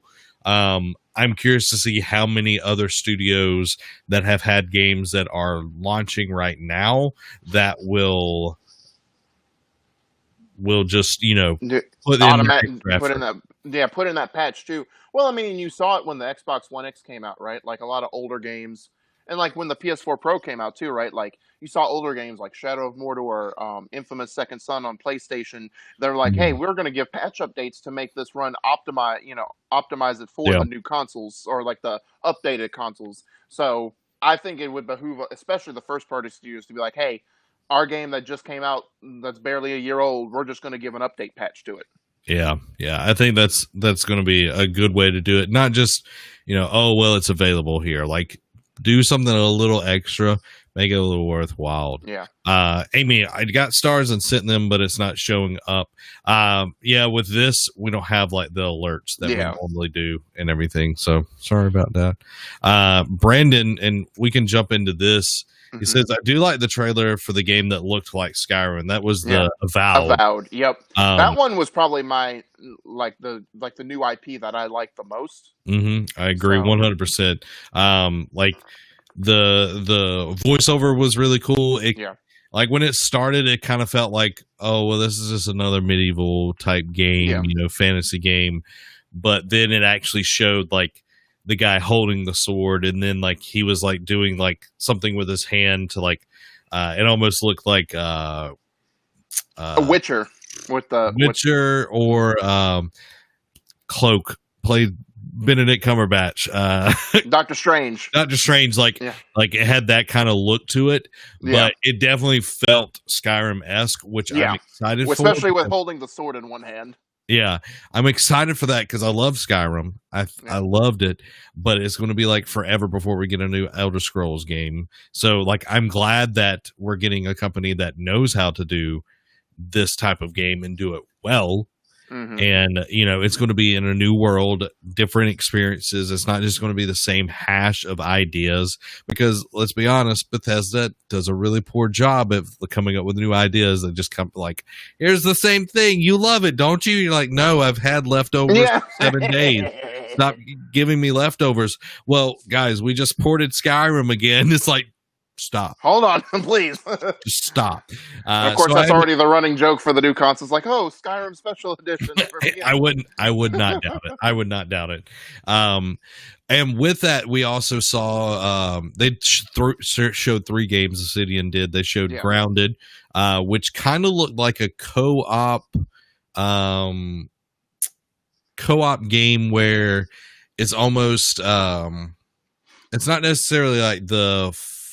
I'm curious to see how many other studios that have had games that are launching right now that will just put in that patch too. Well, I mean, you saw it when the Xbox One X came out, right? Like a lot of older games, and like when the PS4 Pro came out too, right? Like you saw older games like Shadow of Mordor, Infamous Second Son on PlayStation. They're like, hey, we're going to give patch updates to make this run optimize it for the new consoles or like the updated consoles. So I think it would behoove, especially the first party studios, to be like, hey, our game that just came out that's barely a year old, we're just going to give an update patch to it. Yeah. I think that's going to be a good way to do it. Not just, it's available here. Like, do something a little extra, make it a little worthwhile. Yeah. Amy, I got stars and sent them, but it's not showing up. With this, we don't have like the alerts that we normally do and everything. So sorry about that. Brandon, and we can jump into this. He says, I do like the trailer for the game that looked like Skyrim. That was the Avowed. Avowed, yep. That one was probably my the new IP that I liked the most. I agree 100%. Like the voiceover was really cool. Like when it started, it kind of felt like, this is just another medieval type game, fantasy game. But then it actually showed like the guy holding the sword, and then like he was like doing like something with his hand to like it almost looked like a Witcher with the Witcher or Cloak played Benedict Cumberbatch. Doctor Strange, like it had that kind of look to it, but it definitely felt Skyrim-esque, which I'm excited for, especially with holding the sword in one hand. Yeah, I'm excited for that because I love Skyrim. I loved it, but it's going to be like forever before we get a new Elder Scrolls game. So, like, I'm glad that we're getting a company that knows how to do this type of game and do it well. And, it's going to be in a new world, different experiences. It's not just going to be the same hash of ideas because, let's be honest, Bethesda does a really poor job of coming up with new ideas that just come like, here's the same thing. You love it, don't you? You're like, no, I've had leftovers for 7 days. Stop giving me leftovers. Well, guys, we just ported Skyrim again. It's like, stop. Hold on, please. Just stop. Of course, that's already the running joke for the new consoles. Like, Skyrim Special Edition. I would not doubt it. I would not doubt it. And with that, we also saw they showed 3 games Obsidian did. They showed Grounded, which kind of looked like a co-op game where it's almost it's not necessarily like the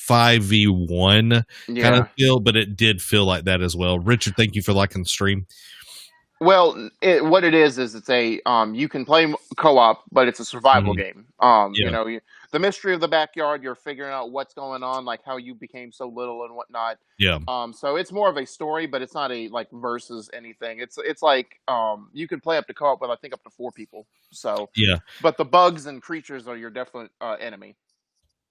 5v1 kind of feel, but it did feel like that as well. Richard, thank you for liking the stream. Well, what it is it's a you can play co-op, but it's a survival game. The mystery of the backyard, you're figuring out what's going on, like how you became so little and whatnot. So it's more of a story, but it's not a like versus anything. It's like you can play up to co-op with I think up to 4 people. So but the bugs and creatures are your definite enemy.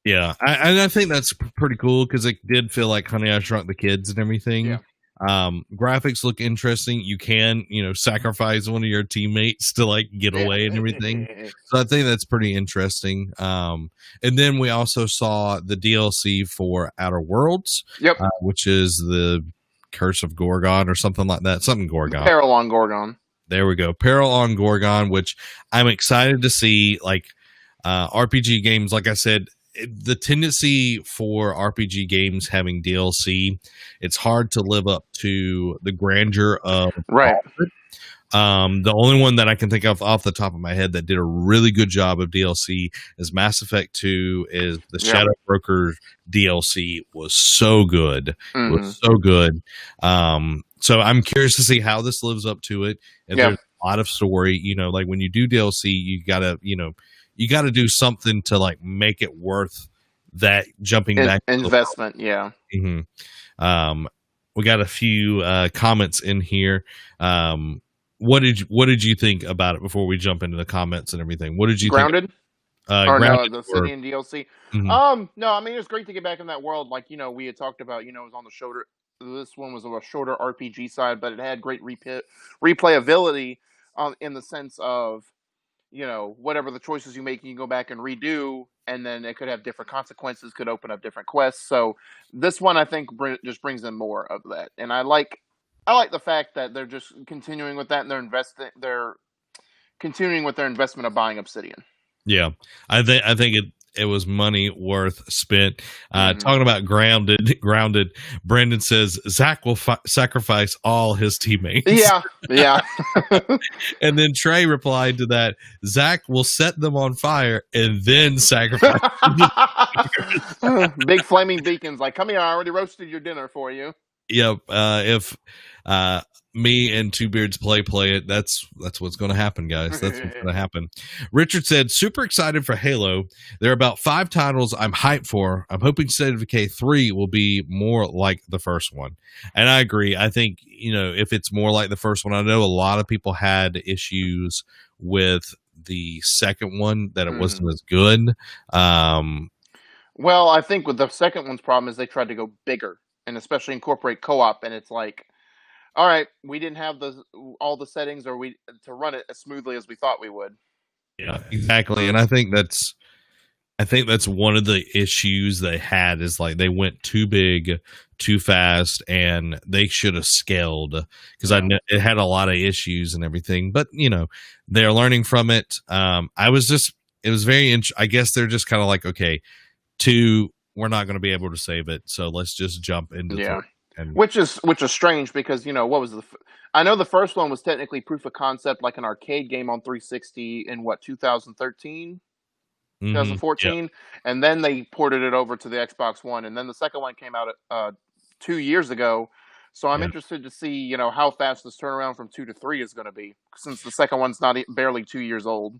Yeah, I think that's pretty cool because it did feel like Honey, I Shrunk the Kids and everything. Graphics look interesting. You can, sacrifice one of your teammates to like get away and everything. So I think that's pretty interesting. And then we also saw the DLC for Outer Worlds, which is the Curse of Gorgon or something like that. Something Gorgon. Peril on Gorgon. There we go. Peril on Gorgon, which I'm excited to see. Like RPG games, like I said, the tendency for RPG games having DLC, it's hard to live up to the grandeur of the only one that I can think of off the top of my head that did a really good job of DLC is Mass Effect 2. Is the Shadow Broker DLC was so good. It was so good. So I'm curious to see how this lives up to it. And there's a lot of story, like when you do DLC, you gotta do something to like make it worth that jumping back investment. Yeah. Mm-hmm. We got a few comments in here. What did you think about it before we jump into the comments and everything? What did you Grounded? think? Grounded no, the City and DLC. Mm-hmm. No, I mean, it was great to get back in that world. Like, we had talked about, it was on the shorter. This one was on a shorter RPG side, but it had great replayability in the sense of, whatever the choices you make, you can go back and redo, and then it could have different consequences, could open up different quests. So this one, I think, just brings in more of that. And I like the fact that they're just continuing with that, and they're continuing with their investment of buying Obsidian. Yeah, I think it was money worth spent. Talking about grounded. Brendan says Zach will sacrifice all his teammates. Yeah. And then Trey replied to that: Zach will set them on fire and then sacrifice. Big flaming beacons, like, come here, I already roasted your dinner for you. Yep. If me and Two Beards play it, that's what's going to happen, guys. That's what's going to happen. Richard said, super excited for Halo. There are about 5 titles I'm hyped for. I'm hoping State of Decay 3 will be more like the first one. And I agree. I think, if it's more like the first one, I know a lot of people had issues with the second one, that it wasn't as good. Well, I think with the second one's problem is they tried to go bigger, and especially incorporate co-op, and it's like, all right, we didn't have all the settings to run it as smoothly as we thought we would. Yeah, exactly. And I think that's one of the issues they had, is like they went too big, too fast, and they should have scaled, because I know it had a lot of issues and everything. But they're learning from it. It was very. I guess they're just kind of like, okay, 2. We're not going to be able to save it, so let's just jump into 3. And which is strange, because what was I know the first one was technically proof of concept, like an arcade game on 360 in 2013, 2014, and then they ported it over to the Xbox One, and then the second one came out 2 years ago. So I'm interested to see how fast this turnaround from 2 to 3 is going to be, since the second one's barely 2 years old.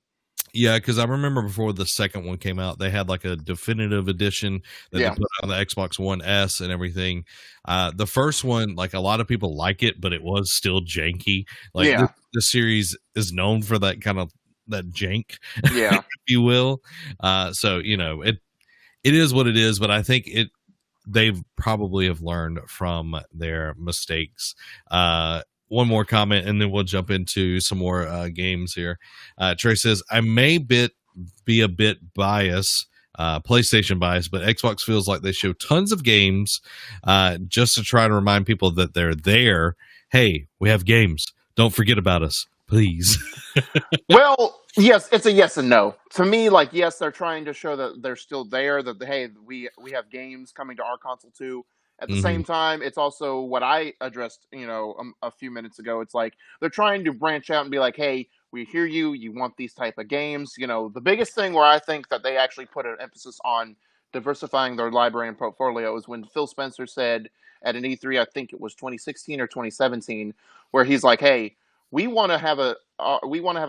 Yeah, because I remember before the second one came out, they had like a definitive edition that they put on the Xbox One S and everything. The first one, like, a lot of people like it, but it was still janky. Like, the series is known for that kind of that jank, if you will. So it is what it is, but I think they've probably have learned from their mistakes. One more comment, and then we'll jump into some more games here. Trey says, I may be a bit biased, PlayStation biased, but Xbox feels like they show tons of games just to try to remind people that they're there. Hey, we have games. Don't forget about us, please. Well, yes, it's a yes and no. To me, like, yes, they're trying to show that they're still there, that, hey, we have games coming to our console too. At the same time, it's also what I addressed, a few minutes ago. It's like they're trying to branch out and be like, hey, we hear you. You want these type of games. The biggest thing where I think that they actually put an emphasis on diversifying their library and portfolio is when Phil Spencer said at an E3, I think it was 2016 or 2017, where he's like, hey, we want to have a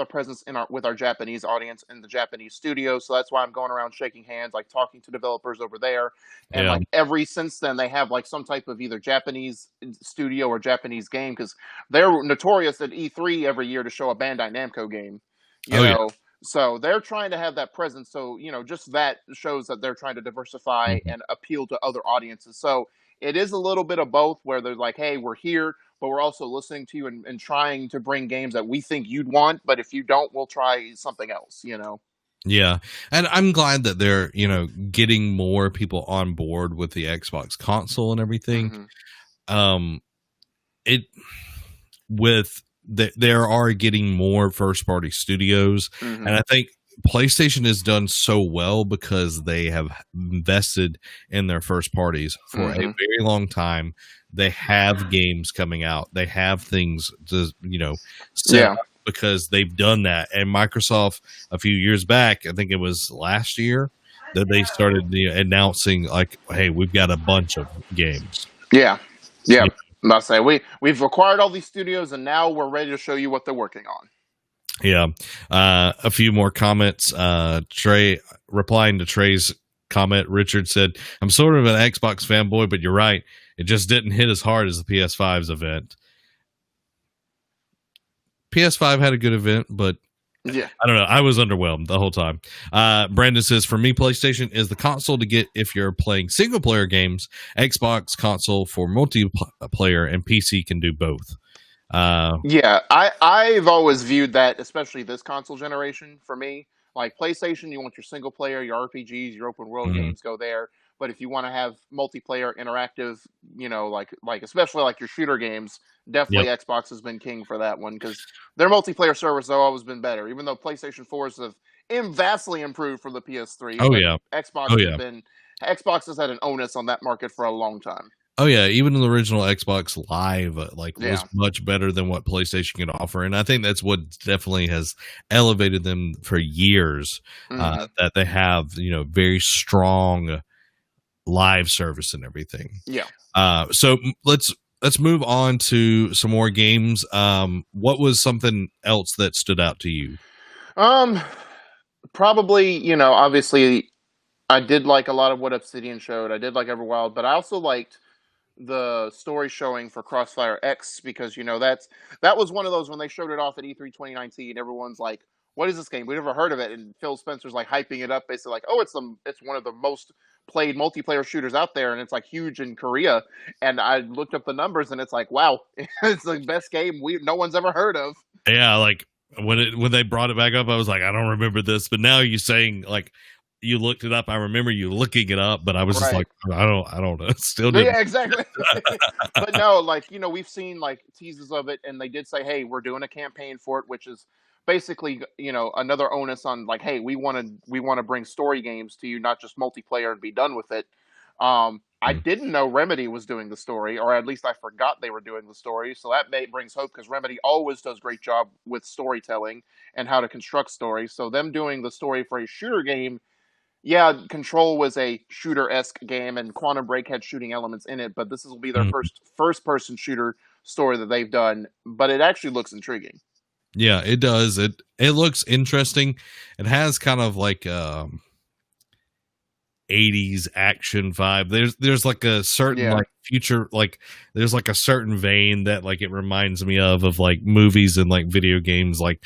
presence with our Japanese audience in the Japanese studio. So that's why I'm going around shaking hands, like talking to developers over there. And like since then, they have like some type of either Japanese studio or Japanese game, because they're notorious at E3 every year to show a Bandai Namco game. You know, so they're trying to have that presence. So, just that shows that they're trying to diversify and appeal to other audiences. So it is a little bit of both, where they're like, hey, we're here, but we're also listening to you and trying to bring games that we think you'd want. But if you don't, we'll try something else, Yeah. And I'm glad that they're, getting more people on board with the Xbox console and everything. There are getting more first party studios. And I think PlayStation has done so well because they have invested in their first parties for a very long time. They have games coming out. They have things to, set up because they've done that. And Microsoft, a few years back, I think it was last year, that they started announcing, like, hey, we've got a bunch of games. Yeah. I'm about to say, we've acquired all these studios, and now we're ready to show you what they're working on. Yeah. A few more comments. Trey, replying to Trey's comment. Richard said, I'm sort of an Xbox fanboy, but you're right. It just didn't hit as hard as the PS5's event. PS5 had a good event, but yeah, I don't know. I was underwhelmed the whole time. Brandon says, for me, PlayStation is the console to get if you're playing single player games. Xbox console for multiplayer, and PC can do both. Yeah, I've always viewed that, especially this console generation, for me, like PlayStation, you want your single player, your RPGs, your open world games go there. But if you want to have multiplayer interactive, like especially like your shooter games, definitely Xbox has been king for that one, because their multiplayer servers have always been better. Even though PlayStation 4s have vastly improved from the PS3. Oh yeah, Xbox has had an onus on that market for a long time. Oh yeah, even the original Xbox Live was much better than what PlayStation could offer, and I think that's what definitely has elevated them for years. That they have very strong live service and everything. Yeah. So let's move on to some more games. What was something else that stood out to you? Probably obviously I did like a lot of what Obsidian showed. I did like Everwild, but I also liked the story showing for Crossfire X, because that was one of those when they showed it off at E3 2019, everyone's like, what is this game? We never heard of it. And Phil Spencer's like hyping it up, basically like, oh, it's one of the most played multiplayer shooters out there, and it's like huge in Korea. And I looked up the numbers, and it's like, wow, it's the best game no one's ever heard of. Yeah, like when they brought it back up, I was like, I don't remember this, but now you saying like you looked it up. I remember you looking it up, but I was just like, I don't know. Still didn't. Yeah, exactly. But no, we've seen like teases of it, and they did say, hey, we're doing a campaign for it, which is basically, another onus on like, hey, we want to bring story games to you, not just multiplayer and be done with it. I didn't know Remedy was doing the story, or at least I forgot they were doing the story. So that brings hope, because Remedy always does a great job with storytelling and how to construct stories. So them doing the story for a shooter game, yeah, Control was a shooter-esque game, and Quantum Break had shooting elements in it, but this will be their first-person shooter story that they've done. But it actually looks intriguing. Yeah, it does. It looks interesting. It has kind of like 80s action vibe. There's like a certain like future, like there's like a certain vein that like it reminds me of like movies and like video games. Like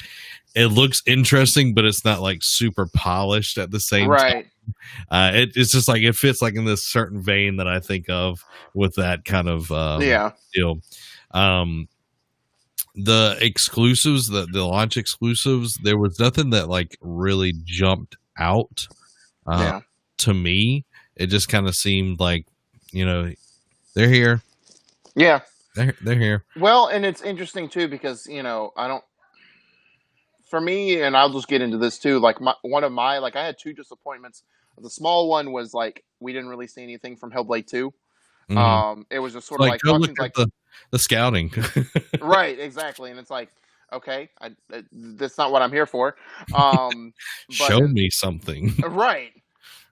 it looks interesting, but it's not like super polished at the same time. It's just like it fits like in this certain vein that I think of with that kind of deal. The exclusives, the launch exclusives, there was nothing that like really jumped out to me. It just kind of seemed like, they're here. Yeah. They're here. Well, and it's interesting too, because, for me, and I'll just get into this too, like I had two disappointments. The small one was like, we didn't really see anything from Hellblade 2. It was just sort of like watching like the scouting. Right, exactly. And it's like, okay, that's not what I'm here for. But, show me something. Right.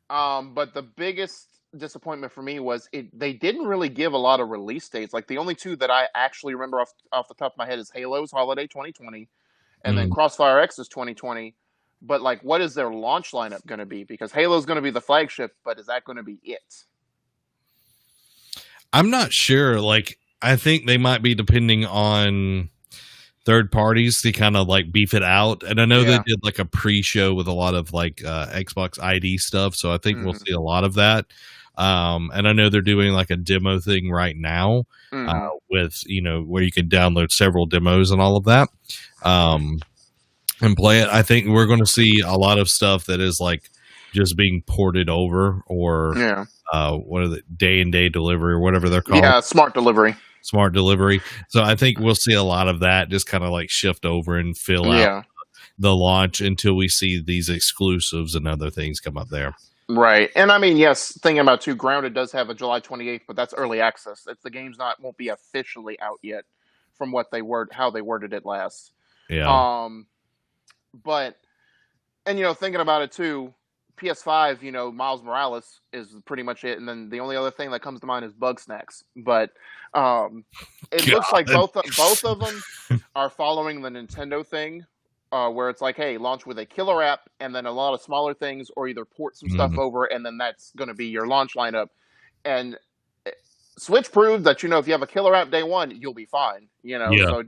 But the biggest disappointment for me was they didn't really give a lot of release dates. Like the only two that I actually remember off the top of my head is Halo's Holiday 2020, and then Crossfire X is 2020. But like, what is their launch lineup going to be? Because Halo's going to be the flagship, but is that going to be it? I'm not sure. Like, I think they might be depending on third parties to kind of like beef it out. And I know they did like a pre-show with a lot of like Xbox ID stuff. So I think we'll see a lot of that. And I know they're doing like a demo thing right now with, where you can download several demos and all of that and play it. I think we're going to see a lot of stuff that is like just being ported over, or what are the day-and-day delivery or whatever they're called. Yeah, smart delivery. So I think we'll see a lot of that just kind of like shift over and fill out the launch until we see these exclusives and other things come up there. Right. And I mean, yes, thinking about too, Grounded does have a July 28th, but that's early access. The game's won't be officially out yet from how they worded it last. Yeah. But, and thinking about it too, PS5, Miles Morales is pretty much it, and then the only other thing that comes to mind is Bugsnax. But it looks like both of them are following the Nintendo thing, where it's like, hey, launch with a killer app and then a lot of smaller things, or either port some stuff over and then that's going to be your launch lineup. And Switch proved that, if you have a killer app day one, you'll be fine. So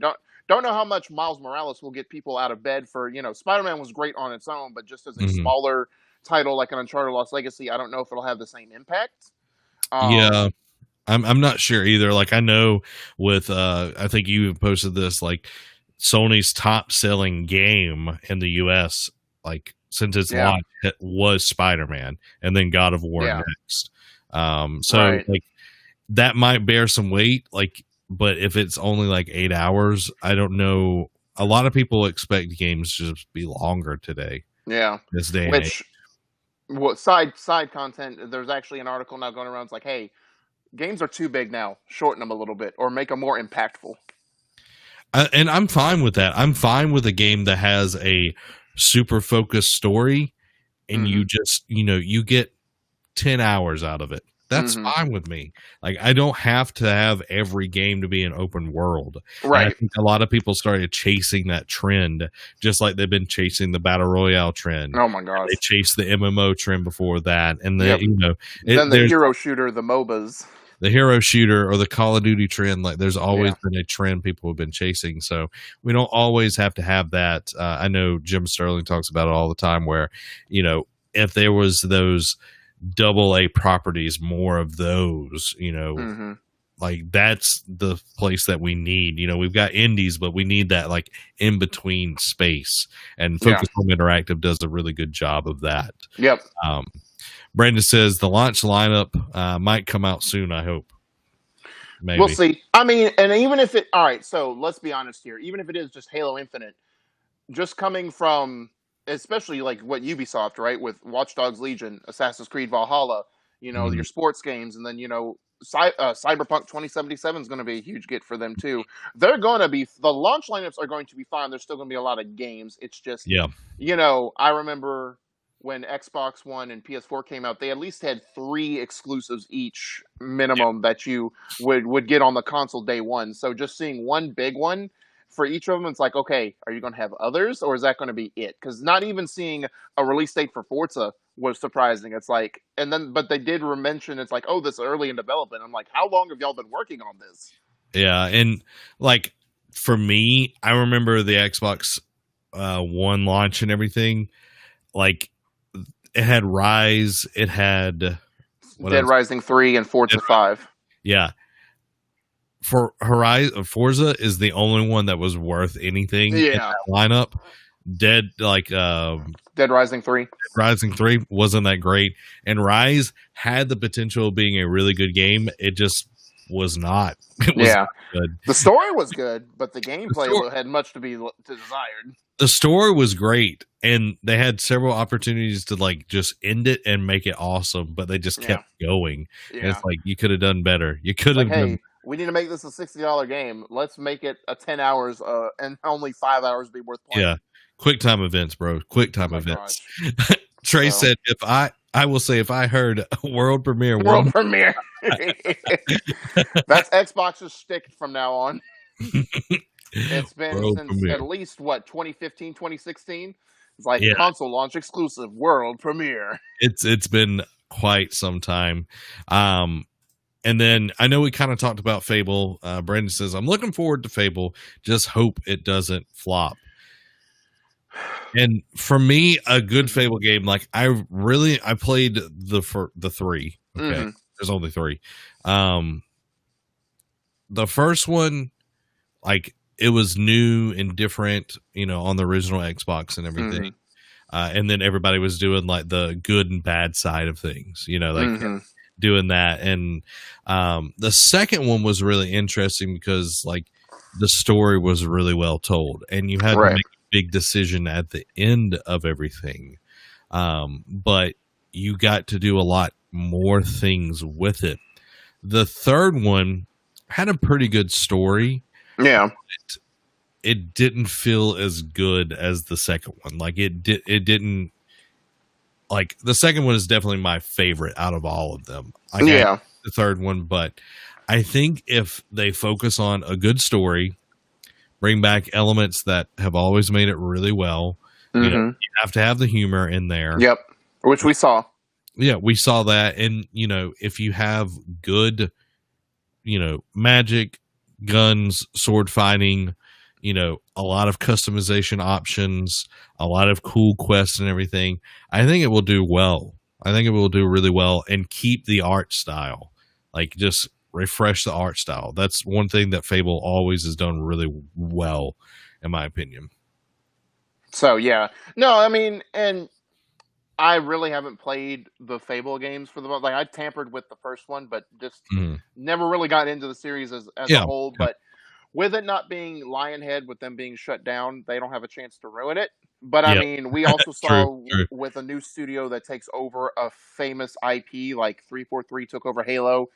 don't know how much Miles Morales will get people out of bed for, Spider-Man was great on its own, but just as a smaller title like an Uncharted Lost Legacy, I don't know if it'll have the same impact. I'm not sure either. Like, I know with I think you posted this, like, Sony's top selling game in the US, like, since its launch, it was Spider-Man, and then God of War next. Like, that might bear some weight, like, but if it's only like 8 hours, I don't know. A lot of people expect games to just be longer today. Yeah, this day and age. What side content? There's actually an article now going around. It's like, hey, games are too big now. Shorten them a little bit, or make them more impactful. And I'm fine with that. I'm fine with a game that has a super focused story, and you just, you get 10 hours out of it. That's fine with me. Like, I don't have to have every game to be an open world. Right. And I think a lot of people started chasing that trend, just like they've been chasing the Battle Royale trend. Oh my gosh. They chased the MMO trend before that. And then, then the hero shooter, the MOBAs. The hero shooter or the Call of Duty trend, like, there's always been a trend people have been chasing. So we don't always have to have that. I know Jim Sterling talks about it all the time, where, if there was those AA properties, more of those, like, that's the place that we need. We've got indies, but we need that, like, in between space, and Focus Home Interactive does a really good job of that. Yep. Brandon says the launch lineup might come out soon, I hope. Maybe. We'll see. I mean, and even if it, all right, so let's be honest here. Even if it is just Halo Infinite, just coming from, especially like what Ubisoft, right, with Watch Dogs Legion, Assassin's Creed Valhalla, your sports games, and then, Cyberpunk 2077 is going to be a huge get for them too. They're going to be, the launch lineups are going to be fine. There's still going to be a lot of games. It's just, I remember when Xbox One and PS4 came out, they at least had 3 exclusives each minimum that you would get on the console day one. So just seeing one big one for each of them, it's like, okay, are you going to have others, or is that going to be it? Because not even seeing a release date for Forza was surprising. It's like, but they did mention, it's like, oh, this is early in development. I'm like, how long have y'all been working on this? Yeah, and like, for me, I remember the Xbox One launch and everything. Like, it had Rise, it had Dead Rising 3 and Forza 5. Yeah. For Forza is the only one that was worth anything in that lineup. Dead Rising 3. Dead Rising 3 wasn't that great. And Rise had the potential of being a really good game. It just was not. It was not good. The story was good, but the gameplay had much to be desired. The story was great, and they had several opportunities to, like, just end it and make it awesome, but they just kept going. And it's like, you could have done better. You could have done. We need to make this a $60 game. Let's make it a 10 hours and only 5 hours be worth playing. Yeah. Quick time events, bro. Quick time events. Trey said, I will say, if I heard world premiere. World premiere. That's Xbox's shtick from now on. It's been since premiere. At least, 2015, 2016? It's like console launch exclusive world premiere. It's been quite some time. And then I know we kind of talked about Fable. Brandon says, I'm looking forward to Fable. Just hope it doesn't flop. And for me, a good Fable game, like, I played the 3. Okay. There's only 3. The first one, like, it was new and different, on the original Xbox and everything. And then everybody was doing, like, the good and bad side of things, doing that. And the second one was really interesting because, like, the story was really well told, and you had to make a big decision at the end of everything. But you got to do a lot more things with it. The third one had a pretty good story. Yeah. It didn't feel as good as the second one. Like, it didn't. Like, the second one is definitely my favorite out of all of them. The third one, but I think if they focus on a good story, bring back elements that have always made it really well. You know, you have to have the humor in there. Yep, which we saw. Yeah, we saw that. And, you know, if you have good, you know, magic, guns, sword fighting, you know, a lot of customization options, a lot of cool quests and everything, I think it will do well. I think it will do really well and keep the art style. Like, just refresh the art style. That's one thing that Fable always has done really well, in my opinion. So, yeah. No, I mean, and I really haven't played the Fable games for the most. Like, I tampered with the first one, but just never really got into the series as a whole. But with it not being Lionhead, with them being shut down, they don't have a chance to ruin it. But I mean, we also saw with a new studio that takes over a famous IP, like 343 took over Halo.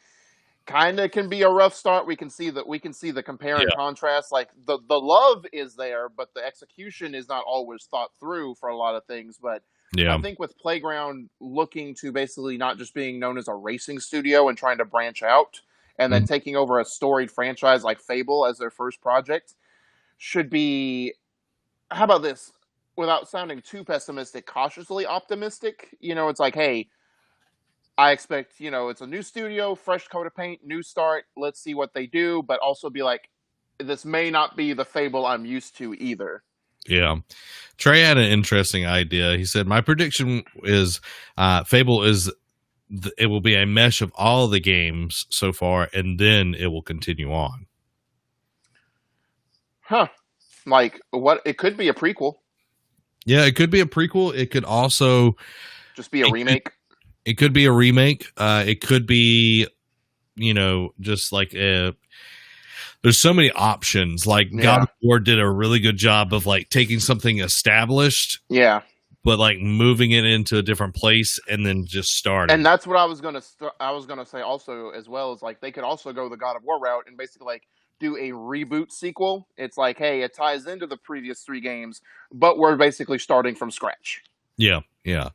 Kind of can be a rough start. We can see the compare and contrast. Like the love is there, but the execution is not always thought through for a lot of things. But I think with Playground looking to basically not just being known as a racing studio and trying to branch out, and then taking over a storied franchise like Fable as their first project, should be, how about this? Without sounding too pessimistic, cautiously optimistic. You know, it's like, hey, I expect, you know, it's a new studio, fresh coat of paint, new start. Let's see what they do, but also be like, this may not be the Fable I'm used to either. Yeah. Trey had an interesting idea. He said, my prediction is Fable is, it will be a mesh of all the games so far, and then it will continue on. Huh. Like, what? It could be a prequel. Yeah, it could be a prequel. It could also just be a remake. It could be a remake. It could be, you know, just like there's so many options. Like God of War did a really good job of like taking something established, but like moving it into a different place and then just starting. And that's what I was gonna say also, as well, as like they could also go the God of War route and basically like do a reboot sequel. It's like, hey, it ties into the previous 3 games, but we're basically starting from scratch. Yeah, yeah.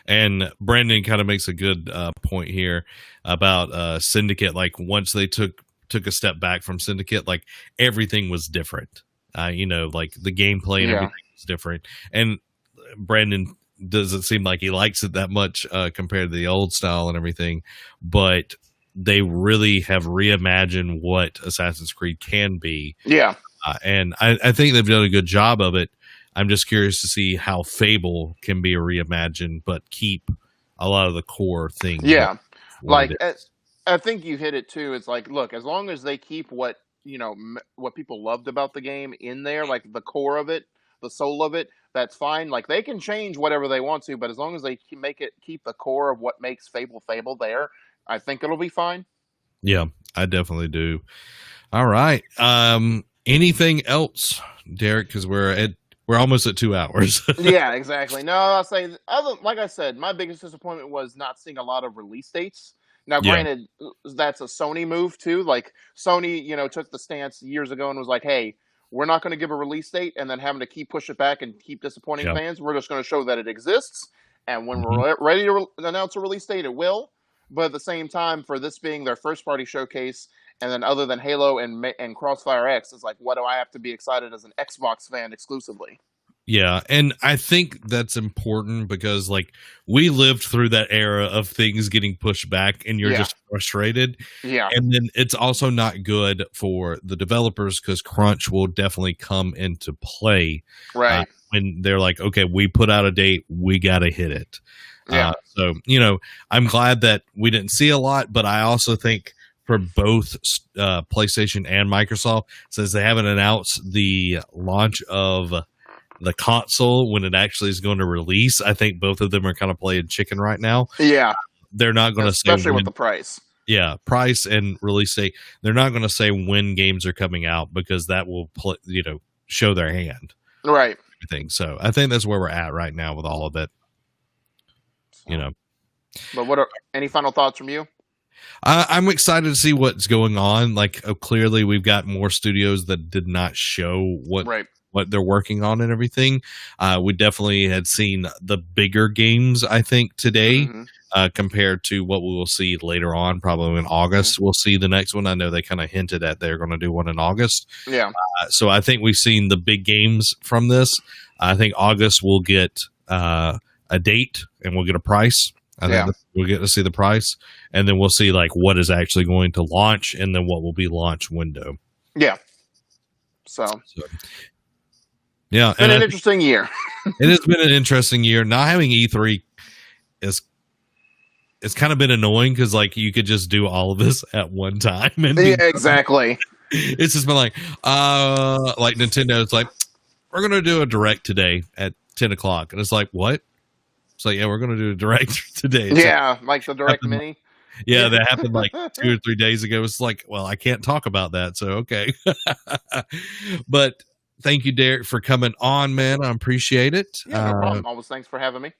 And Brandon kind of makes a good point here about Syndicate. Like, once they took a step back from Syndicate, like, everything was different. You know, like, the gameplay and everything was different. And Brandon doesn't seem like he likes it that much compared to the old style and everything. But they really have reimagined what Assassin's Creed can be. Yeah. And I think they've done a good job of it. I'm just curious to see how Fable can be reimagined, but keep a lot of the core things. Yeah. Like, I think you hit it too. It's like, look, as long as they keep what, you know, what people loved about the game in there, like the core of it, the soul of it, that's fine. Like, they can change whatever they want to, but as long as they keep the core of what makes Fable there, I think it'll be fine. Yeah, I definitely do. All right. Anything else, Derek? Because we're almost at 2 hours. Yeah, exactly. No, I'll say, like I said, my biggest disappointment was not seeing a lot of release dates. Now, granted, that's a Sony move too. Like, Sony, you know, took the stance years ago and was like, hey, we're not going to give a release date and then having to keep push it back and keep disappointing fans. We're just going to show that it exists. And when we're ready to announce a release date, it will. But at the same time, for this being their first party showcase, and then other than Halo and Crossfire X, it's like, what do I have to be excited as an Xbox fan exclusively? Yeah, and I think that's important because, like, we lived through that era of things getting pushed back and you're just frustrated. Yeah. And then it's also not good for the developers because crunch will definitely come into play. Right. When they're like, okay, we put out a date, we got to hit it. Yeah. So, you know, I'm glad that we didn't see a lot, but I also think for both PlayStation and Microsoft, since they haven't announced the launch of the console when it actually is going to release, I think both of them are kind of playing chicken right now. Yeah. They're not going to say, especially with the price. Yeah, price and release date. They're not going to say when games are coming out because that will, show their hand. Right. I think so. I think that's where we're at right now with all of it. You know. But any final thoughts from you? I'm excited to see what's going on. Like, clearly we've got more studios that did not show what they're working on and everything. We definitely had seen the bigger games, I think, today. compared to what we will see later on. Probably in August, we'll see the next one. I know they kind of hinted at they're going to do one in August. Yeah. So I think we've seen the big games from this. I think August we'll get a date and we'll get a price. I think we'll get to see the price, and then we'll see like what is actually going to launch, and then what will be launch window. Yeah. So yeah, it's been an interesting year. It has been an interesting year. Not having E3 it's kind of been annoying because like you could just do all of this at one time. And exactly. It's just been like Nintendo. It's like we're gonna do a direct today at 10 o'clock, and it's like what? It's like, yeah, we're going to do a direct today. It's like the direct mini. Yeah, that happened like 2 or 3 days ago. It's like, well, I can't talk about that. So, okay. But thank you, Derek, for coming on, man. I appreciate it. Yeah, no problem. Always thanks for having me.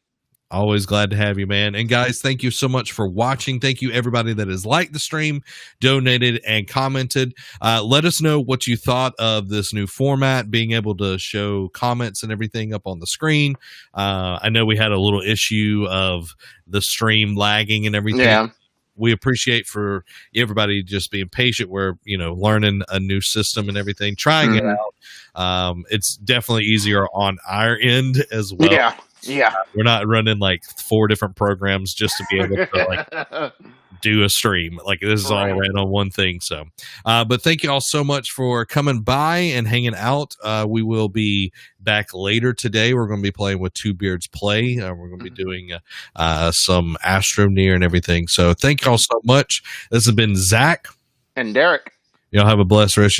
Always glad to have you, man. And guys, thank you so much for watching. Thank you everybody that has liked the stream, donated, and commented. Let us know what you thought of this new format, being able to show comments and everything up on the screen. I know we had a little issue of the stream lagging and everything. Yeah. We appreciate for everybody just being patient. We're, learning a new system and everything, trying it out. It's definitely easier on our end as well. Yeah. We're not running like 4 different programs just to be able to like do a stream. Like this is all ran on one thing. So, but thank you all so much for coming by and hanging out. We will be back later today. We're going to be playing with Two Beards Play. We're going to be doing some Astroneer and everything. So thank you all so much. This has been Zach and Derek. Y'all have a blessed rest of your day.